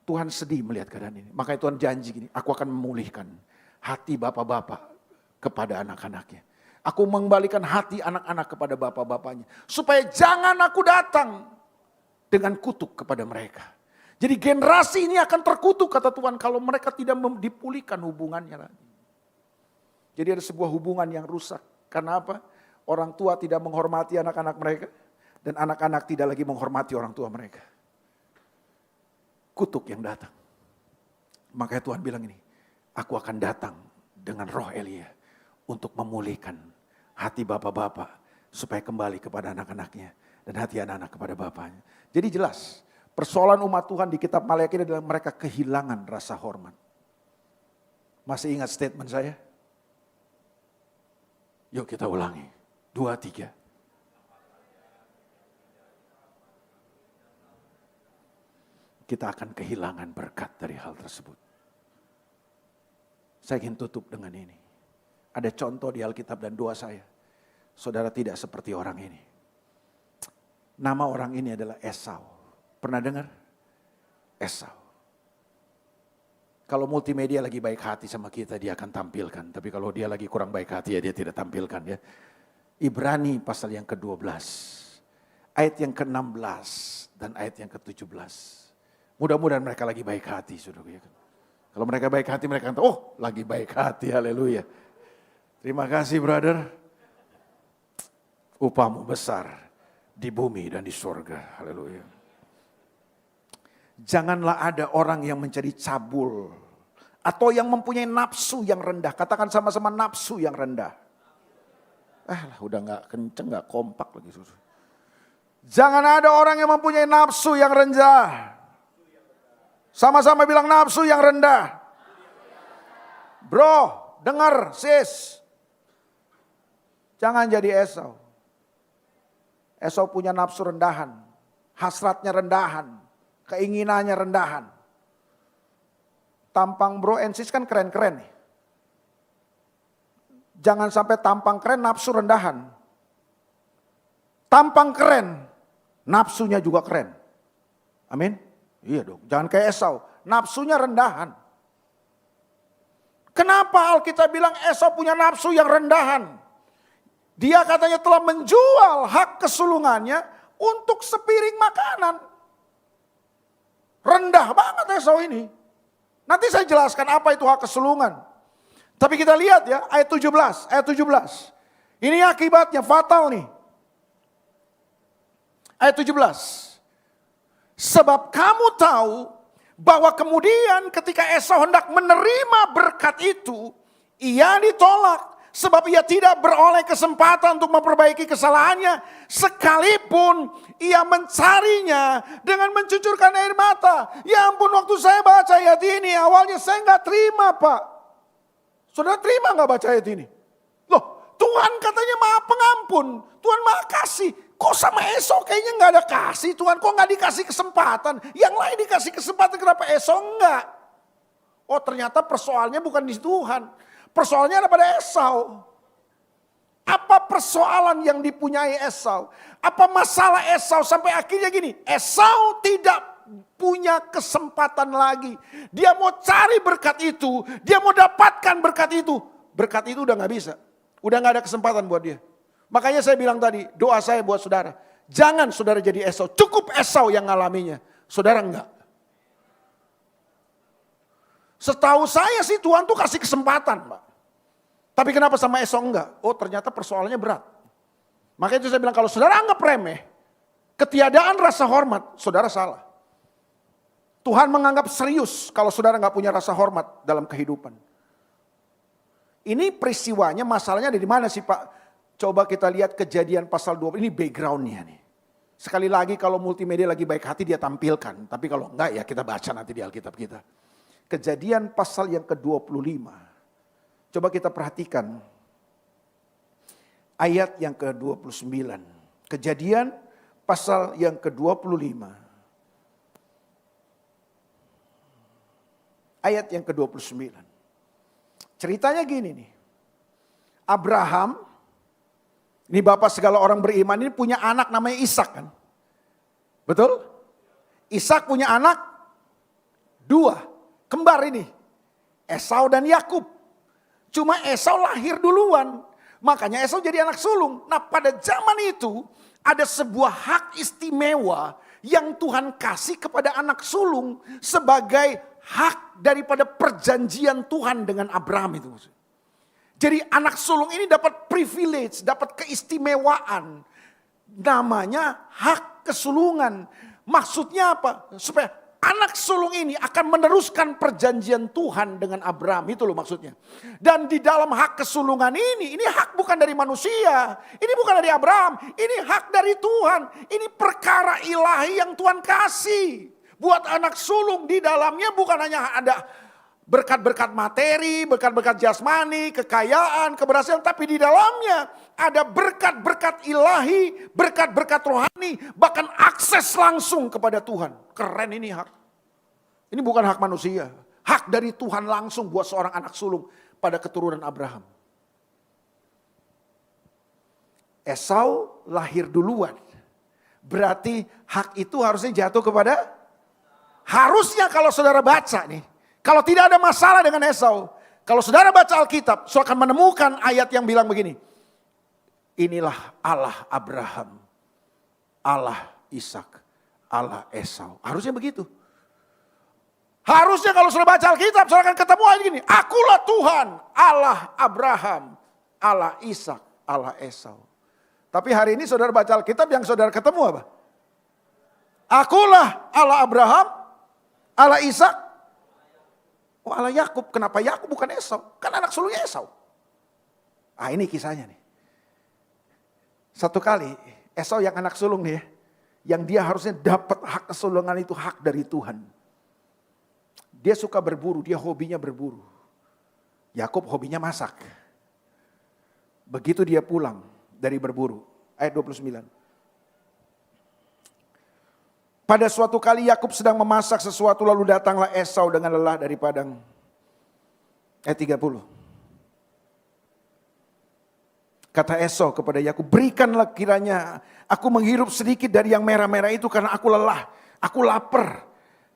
Tuhan sedih melihat keadaan ini. Makanya Tuhan janji gini, aku akan memulihkan hati bapak-bapak kepada anak-anaknya. Aku mengembalikan hati anak-anak kepada bapak-bapaknya. Supaya jangan aku datang dengan kutuk kepada mereka. Jadi generasi ini akan terkutuk kata Tuhan kalau mereka tidak dipulihkan hubungannya lagi. Jadi ada sebuah hubungan yang rusak. Karena apa? Orang tua tidak menghormati anak-anak mereka. Dan anak-anak tidak lagi menghormati orang tua mereka. Kutuk yang datang. Makanya Tuhan bilang ini, aku akan datang dengan roh Elia untuk memulihkan hati bapak-bapak supaya kembali kepada anak-anaknya dan hati anak-anak kepada bapaknya. Jadi jelas, persoalan umat Tuhan di kitab Maleakhi adalah mereka kehilangan rasa hormat. Masih ingat statement saya? Yuk kita ulangi. 2, 3. Kita akan kehilangan berkat dari hal tersebut. Saya ingin tutup dengan ini. Ada contoh di Alkitab dan doa saya. Saudara tidak seperti orang ini. Nama orang ini adalah Esau. Pernah dengar? Esau. Kalau multimedia lagi baik hati sama kita, dia akan tampilkan. Tapi kalau dia lagi kurang baik hati, ya dia tidak tampilkan ya. Ibrani pasal yang ke-12. Ayat yang ke-16 dan ayat yang ke-17. Mudah-mudahan mereka lagi baik hati, saudara. Kalau mereka baik hati, mereka akan tahu, oh lagi baik hati, haleluya. Terima kasih brother. Upahmu besar di bumi dan di surga, haleluya. Janganlah ada orang yang mencari cabul. Atau yang mempunyai nafsu yang rendah. Katakan sama-sama nafsu yang rendah. Udah gak kenceng, gak kompak lagi. Jangan ada orang yang mempunyai nafsu yang rendah. Sama-sama bilang nafsu yang rendah. Bro, dengar sis. Jangan jadi Esau. Esau punya nafsu rendahan. Hasratnya rendahan. Keinginannya rendahan. Tampang bro and sis kan keren-keren nih. Jangan sampai tampang keren nafsu rendahan. Tampang keren, nafsunya juga keren. Amin. Iya dong, jangan kayak Esau, nafsunya rendahan. Kenapa Alkitab bilang Esau punya nafsu yang rendahan? Dia katanya telah menjual hak kesulungannya untuk sepiring makanan. Rendah banget Esau ini. Nanti saya jelaskan apa itu hak kesulungan. Tapi kita lihat ya ayat 17. Ini akibatnya fatal nih. Ayat 17. Sebab kamu tahu bahwa kemudian ketika Esau hendak menerima berkat itu, ia ditolak. Sebab ia tidak beroleh kesempatan untuk memperbaiki kesalahannya. Sekalipun ia mencarinya dengan mencucurkan air mata. Ya ampun, waktu saya baca ayat ini awalnya saya nggak terima, Pak. Saudara terima nggak baca ayat ini? Loh, Tuhan katanya Maha Pengampun, Tuhan Maha Kasih. Kok sama Esau kayaknya nggak ada kasih Tuhan? Kok nggak dikasih kesempatan? Yang lain dikasih kesempatan, kenapa Esau enggak? Oh, ternyata persoalannya bukan di Tuhan. Persoalannya ada pada Esau. Apa persoalan yang dipunyai Esau? Apa masalah Esau sampai akhirnya gini? Esau tidak punya kesempatan lagi. Dia mau cari berkat itu. Dia mau dapatkan berkat itu. Berkat itu udah gak bisa. Udah gak ada kesempatan buat dia. Makanya saya bilang tadi, doa saya buat saudara. Jangan saudara jadi Esau. Cukup Esau yang ngalaminya. Saudara enggak. Setahu saya sih Tuhan tuh kasih kesempatan, Pak. Tapi kenapa sama Esau enggak? Oh, ternyata persoalannya berat. Makanya itu saya bilang kalau saudara anggap remeh, ketiadaan rasa hormat, saudara salah. Tuhan menganggap serius kalau saudara enggak punya rasa hormat dalam kehidupan. Ini peristiwanya, masalahnya ada di mana sih, Pak? Coba kita lihat Kejadian pasal 20, ini backgroundnya nih. Sekali lagi kalau multimedia lagi baik hati dia tampilkan. Tapi kalau enggak ya kita baca nanti di Alkitab kita. Kejadian pasal yang ke-25. Coba kita perhatikan ayat yang ke-29. Kejadian pasal yang ke-25. Ayat yang ke-29. Ceritanya gini nih. Abraham, ini bapak segala orang beriman, ini punya anak namanya Ishak kan. Betul? Ishak punya anak 2. Kembar ini, Esau dan Yakub. Cuma Esau lahir duluan, makanya Esau jadi anak sulung. Nah pada zaman itu ada sebuah hak istimewa yang Tuhan kasih kepada anak sulung sebagai hak daripada perjanjian Tuhan dengan Abraham itu. Jadi anak sulung ini dapat privilege, dapat keistimewaan. Namanya hak kesulungan. Maksudnya apa? Supaya anak sulung ini akan meneruskan perjanjian Tuhan dengan Abraham. Itu loh maksudnya. Dan di dalam hak kesulungan ini hak bukan dari manusia. Ini bukan dari Abraham. Ini hak dari Tuhan. Ini perkara ilahi yang Tuhan kasih. Buat anak sulung di dalamnya bukan hanya ada berkat-berkat materi, berkat-berkat jasmani, kekayaan, keberhasilan. Tapi di dalamnya ada berkat-berkat ilahi, berkat-berkat rohani, bahkan akses langsung kepada Tuhan. Keren ini hak. Ini bukan hak manusia. Hak dari Tuhan langsung buat seorang anak sulung pada keturunan Abraham. Esau lahir duluan. Berarti hak itu harusnya jatuh kepada, harusnya kalau saudara baca nih. Kalau tidak ada masalah dengan Esau. Kalau saudara baca Alkitab, saudara akan menemukan ayat yang bilang begini. Inilah Allah Abraham, Allah Ishak, Allah Esau. Harusnya begitu. Harusnya kalau saudara baca Alkitab, saudara akan ketemu ayat gini. Akulah Tuhan, Allah Abraham, Allah Ishak, Allah Esau. Tapi hari ini saudara baca Alkitab yang saudara ketemu apa? Akulah Allah Abraham, Allah Ishak, Allah Yakub. Kenapa Yakub bukan Esau? Kan anak sulungnya Esau. Ah ini kisahnya nih. Satu kali Esau yang anak sulung nih ya, yang dia harusnya dapat hak kesulungan itu hak dari Tuhan. Dia suka berburu, dia hobinya berburu. Yakub hobinya masak. Begitu dia pulang dari berburu, ayat 29. Pada suatu kali Yakub sedang memasak sesuatu lalu datanglah Esau dengan lelah dari padang. Ayat 30. Kata Esau kepada Yakub, berikanlah kiranya aku menghirup sedikit dari yang merah-merah itu karena aku lelah, aku lapar.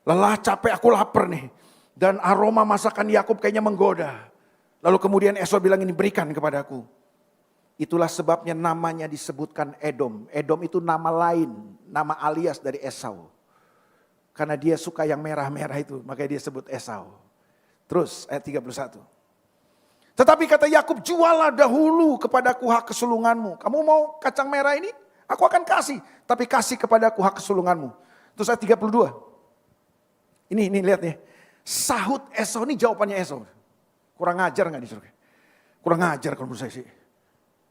Lelah, capek, aku lapar nih. Dan aroma masakan Yakub kayaknya menggoda. Lalu kemudian Esau bilang ini, berikan kepadaku. Itulah sebabnya namanya disebutkan Edom. Edom itu nama lain, nama alias dari Esau. Karena dia suka yang merah-merah itu, makanya dia sebut Esau. Terus ayat 31. Tetapi kata Yakub, jualah dahulu kepadaku hak kesulunganmu. Kamu mau kacang merah ini? Aku akan kasih, tapi kasih kepadaku hak kesulunganmu. Terus ayat 32. Ini lihat nih. Sahut Esau, ini jawabannya Esau. Kurang ajar gak nih saudara? Kurang ajar kalau menurut saya sih.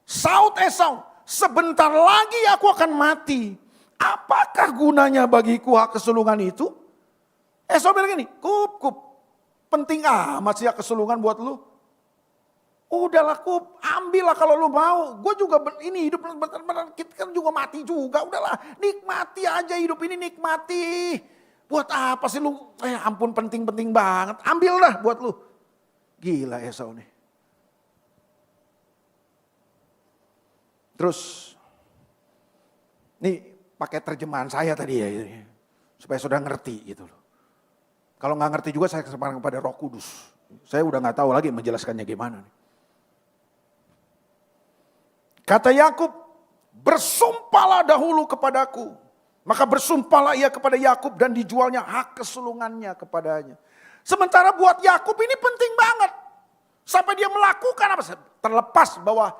Sahut Esau, sebentar lagi aku akan mati. Apakah gunanya bagiku hak kesulungan itu? Esau bilang gini, kup. Penting amat sih hak kesulungan buat lu. Udahlah kup, ambillah kalau lu mau. Gue juga ini hidup benar-benar, kita kan juga mati juga. Udahlah, nikmati aja hidup ini, nikmati. Buat apa sih lu, ampun penting-penting banget. Ambil dah buat lu. Gila Esau nih. Terus, nih pakai terjemahan saya tadi ya, supaya saudara ngerti gitu loh. Kalau nggak ngerti juga saya kesempatan kepada Roh Kudus. Saya udah nggak tahu lagi menjelaskannya gimana. Kata Yakub, bersumpahlah dahulu kepadaku. Maka bersumpahlah ia kepada Yakub dan dijualnya hak kesulungannya kepadanya. Sementara buat Yakub ini penting banget. Sampai dia melakukan apa? Terlepas bahwa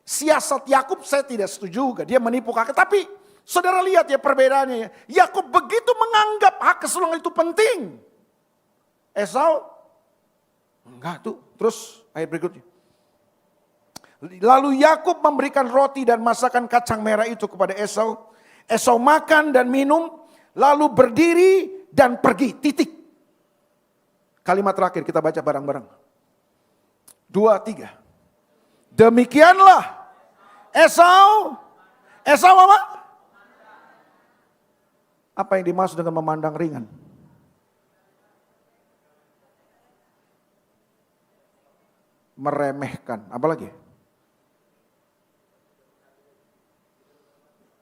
siasat Yakub saya tidak setuju juga. Dia menipu kakek. Tapi saudara lihat ya perbedaannya ya. Yakub begitu menganggap hak kesulungan itu penting. Esau enggak tuh. Terus ayat berikutnya. Lalu Yakub memberikan roti dan masakan kacang merah itu kepada Esau. Esau makan dan minum. Lalu berdiri dan pergi. Titik. Kalimat terakhir kita baca bareng-bareng. 2, 3. Demikianlah Esau apa? Apa yang dimaksud dengan memandang ringan? Meremehkan, apa lagi?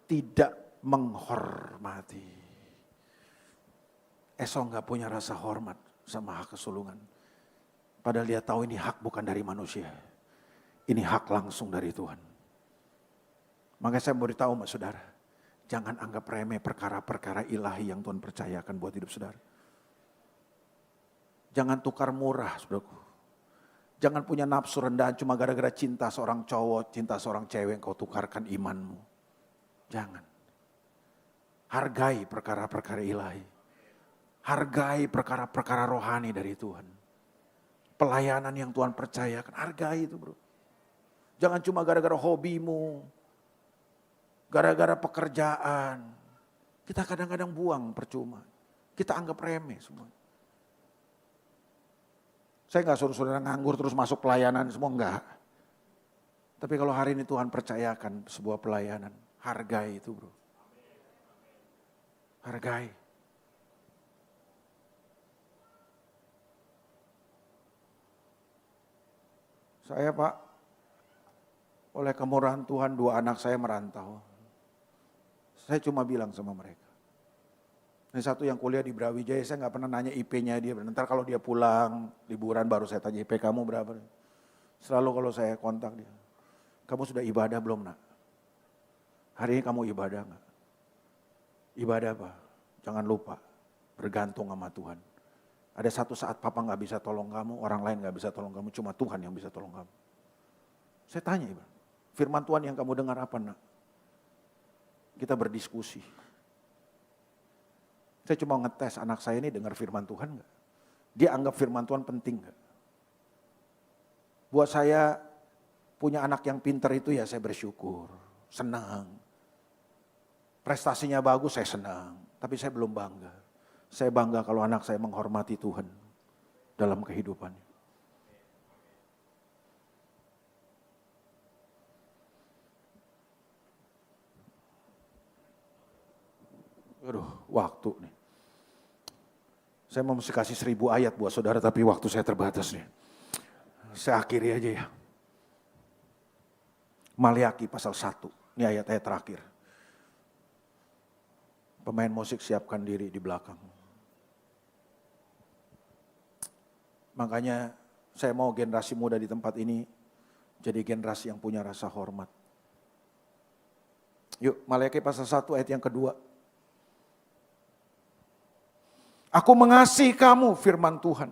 Tidak menghormati. Esau nggak punya rasa hormat sama hak kesulungan. Padahal dia tahu ini hak bukan dari manusia. Ini hak langsung dari Tuhan. Makanya saya mau beritahu sama saudara. Jangan anggap remeh perkara-perkara ilahi yang Tuhan percayakan buat hidup saudara. Jangan tukar murah saudaraku. Jangan punya nafsu rendahan cuma gara-gara cinta seorang cowok, cinta seorang cewek kau tukarkan imanmu. Jangan. Hargai perkara-perkara ilahi. Hargai perkara-perkara rohani dari Tuhan. Pelayanan yang Tuhan percayakan, hargai itu bro. Jangan cuma gara-gara hobimu, gara-gara pekerjaan. Kita kadang-kadang buang percuma. Kita anggap remeh semua. Saya gak suruh saudara nganggur terus masuk pelayanan semua, enggak. Tapi kalau hari ini Tuhan percayakan sebuah pelayanan, hargai itu bro. Hargai. Saya Pak, oleh kemurahan Tuhan 2 anak saya merantau. Saya cuma bilang sama mereka. Ini satu yang kuliah di Brawijaya, saya gak pernah nanya IP-nya dia. Ntar kalau dia pulang, liburan baru saya tanya IP kamu berapa. Selalu kalau saya kontak dia. Kamu sudah ibadah belum nak? Hari ini kamu ibadah gak? Ibadah apa? Jangan lupa, bergantung sama Tuhan. Ada satu saat papa gak bisa tolong kamu, orang lain gak bisa tolong kamu, cuma Tuhan yang bisa tolong kamu. Saya tanya, firman Tuhan yang kamu dengar apa nak? Kita berdiskusi. Saya cuma ngetes anak saya ini dengar firman Tuhan gak? Dia anggap firman Tuhan penting gak? Buat saya punya anak yang pintar itu ya saya bersyukur, senang. Prestasinya bagus saya senang, tapi saya belum bangga. Saya bangga kalau anak saya menghormati Tuhan dalam kehidupannya. Aduh, waktu nih. Saya mau mesti kasih 1000 ayat buat saudara, tapi waktu saya terbatas nih. Saya akhiri aja ya. Maliaki pasal 1, ini ayat-ayat terakhir. Pemain musik siapkan diri di belakang. Makanya saya mau generasi muda di tempat ini Jadi generasi yang punya rasa hormat. Yuk, Maleakhi pasal 1 ayat yang kedua. Aku mengasihi kamu, firman Tuhan.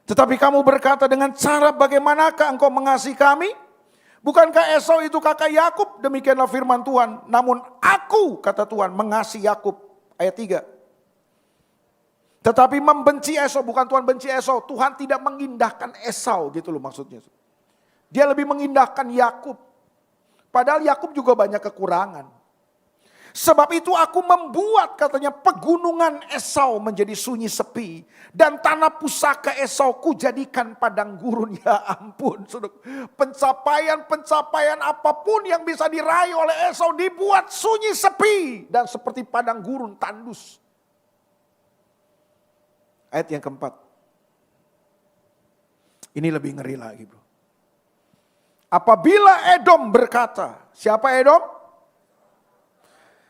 Tetapi kamu berkata, dengan cara bagaimanakah engkau mengasihi kami? Bukankah Esau itu kakak Yakub? Demikianlah firman Tuhan. Namun aku, kata Tuhan, mengasihi Yakub. Ayat 3. Tetapi membenci Esau, bukan Tuhan benci Esau. Tuhan tidak mengindahkan Esau, gitu loh maksudnya. Dia lebih mengindahkan Yakub. Padahal Yakub juga banyak kekurangan. Sebab itu aku membuat, katanya, pegunungan Esau menjadi sunyi sepi. Dan tanah pusaka Esau ku jadikan padang gurun. Ya ampun, pencapaian apapun yang bisa diraih oleh Esau dibuat sunyi sepi. Dan seperti padang gurun tandus. Ayat yang keempat. Ini lebih ngeri lagi, bro. Apabila Edom berkata, siapa Edom?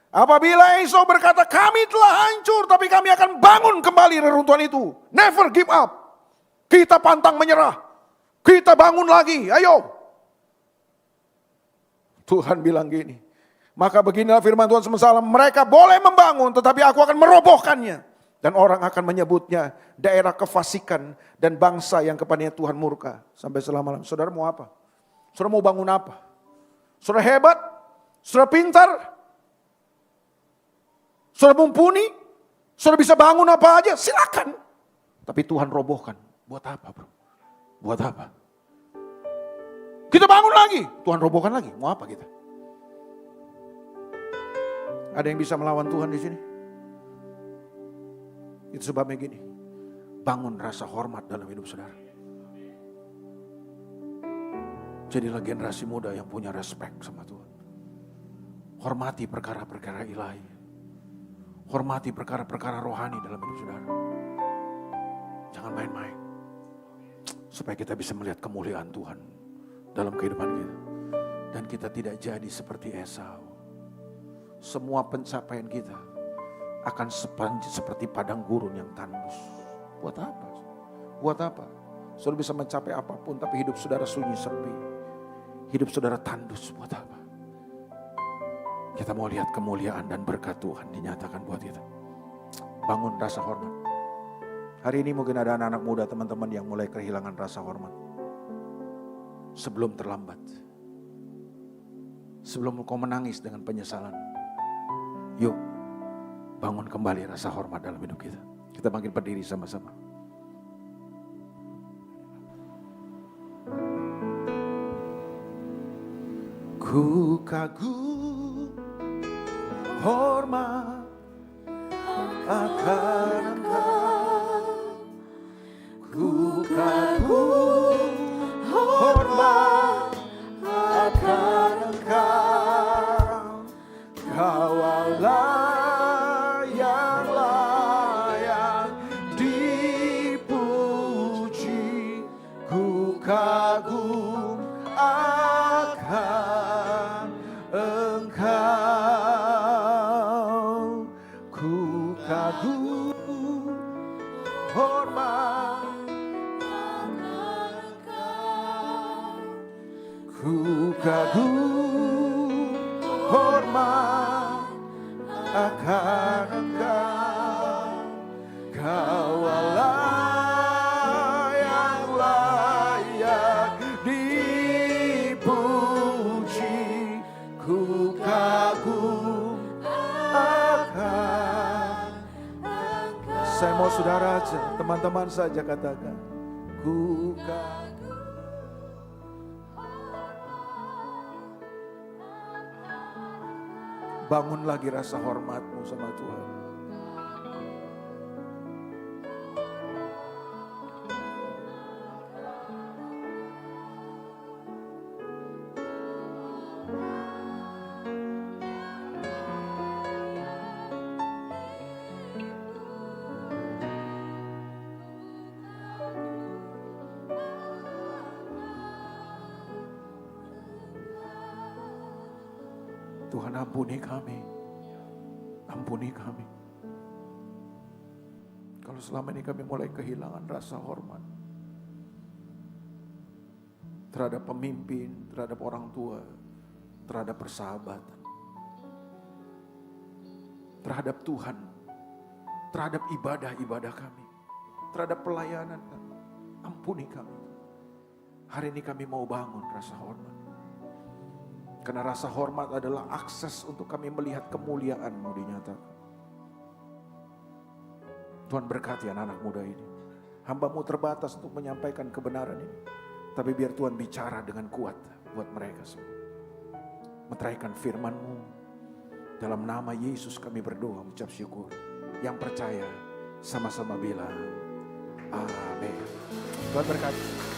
Apabila Esau berkata, kami telah hancur tapi kami akan bangun kembali reruntuhan itu. Never give up. Kita pantang menyerah. Kita bangun lagi, ayo. Tuhan bilang gini, maka beginilah firman Tuhan semesta, mereka boleh membangun tetapi aku akan merobohkannya. Dan orang akan menyebutnya daerah kefasikan dan bangsa yang kepadanya Tuhan murka. Sampai selama-lamanya. Saudara mau apa? Saudara mau bangun apa? Saudara hebat? Saudara pintar? Saudara mumpuni? Saudara bisa bangun apa aja? Silakan. Tapi Tuhan robohkan. Buat apa, bro? Buat apa? Kita bangun lagi. Tuhan robohkan lagi. Mau apa kita? Ada yang bisa melawan Tuhan di sini? Itu sebabnya gini. Bangun rasa hormat dalam hidup saudara. Jadilah generasi muda yang punya respect sama Tuhan. Hormati perkara-perkara ilahi. Hormati perkara-perkara rohani dalam hidup saudara. Jangan main-main. Supaya kita bisa melihat kemuliaan Tuhan dalam kehidupan kita. Dan kita tidak jadi seperti Esau. Semua pencapaian kita akan seperti padang gurun yang tandus. Buat apa? Buat apa? Saudara bisa mencapai apapun tapi hidup saudara sunyi sepi. Hidup saudara tandus, buat apa? Kita mau lihat kemuliaan dan berkat Tuhan dinyatakan buat kita. Bangun rasa hormat. Hari ini mungkin ada anak-anak muda, teman-teman yang mulai kehilangan rasa hormat. Sebelum terlambat. Sebelum kau menangis dengan penyesalan. Yuk, bangun kembali rasa hormat dalam hidup kita. Kita bangkit berdiri sama-sama. Ku kagum hormat akan Engkau. Ku kagum hormat akan Engkau. Kau Allah yang layak dipuji. Ku kagum akan Engkau. Ku kagum hormat akan Engkau. Ku kagum hormat akan Engkau. Kau Allah yang layak dipuji. Ku kagum akan Engkau. Saya mau saudara aja, teman-teman saja katakan. Ku kagum. Bangun lagi rasa hormatmu sama Tuhan. Tuhan ampuni kami. Ampuni kami. Kalau selama ini kami mulai kehilangan rasa hormat. terhadap pemimpin, terhadap orang tua, terhadap persahabatan, terhadap Tuhan, terhadap ibadah-ibadah kami, terhadap pelayanan kami. Ampuni kami. Hari ini kami mau bangun rasa hormat. Karena rasa hormat adalah akses untuk kami melihat kemuliaan-Mu dinyatakan. Tuhan berkati anak-anak muda ini. Hamba-Mu terbatas untuk menyampaikan kebenaran ini. Tapi biar Tuhan bicara dengan kuat buat mereka semua. Meteraikan firman-Mu. Dalam nama Yesus kami berdoa, mengucap syukur. Yang percaya sama-sama bilang amin. Tuhan berkati.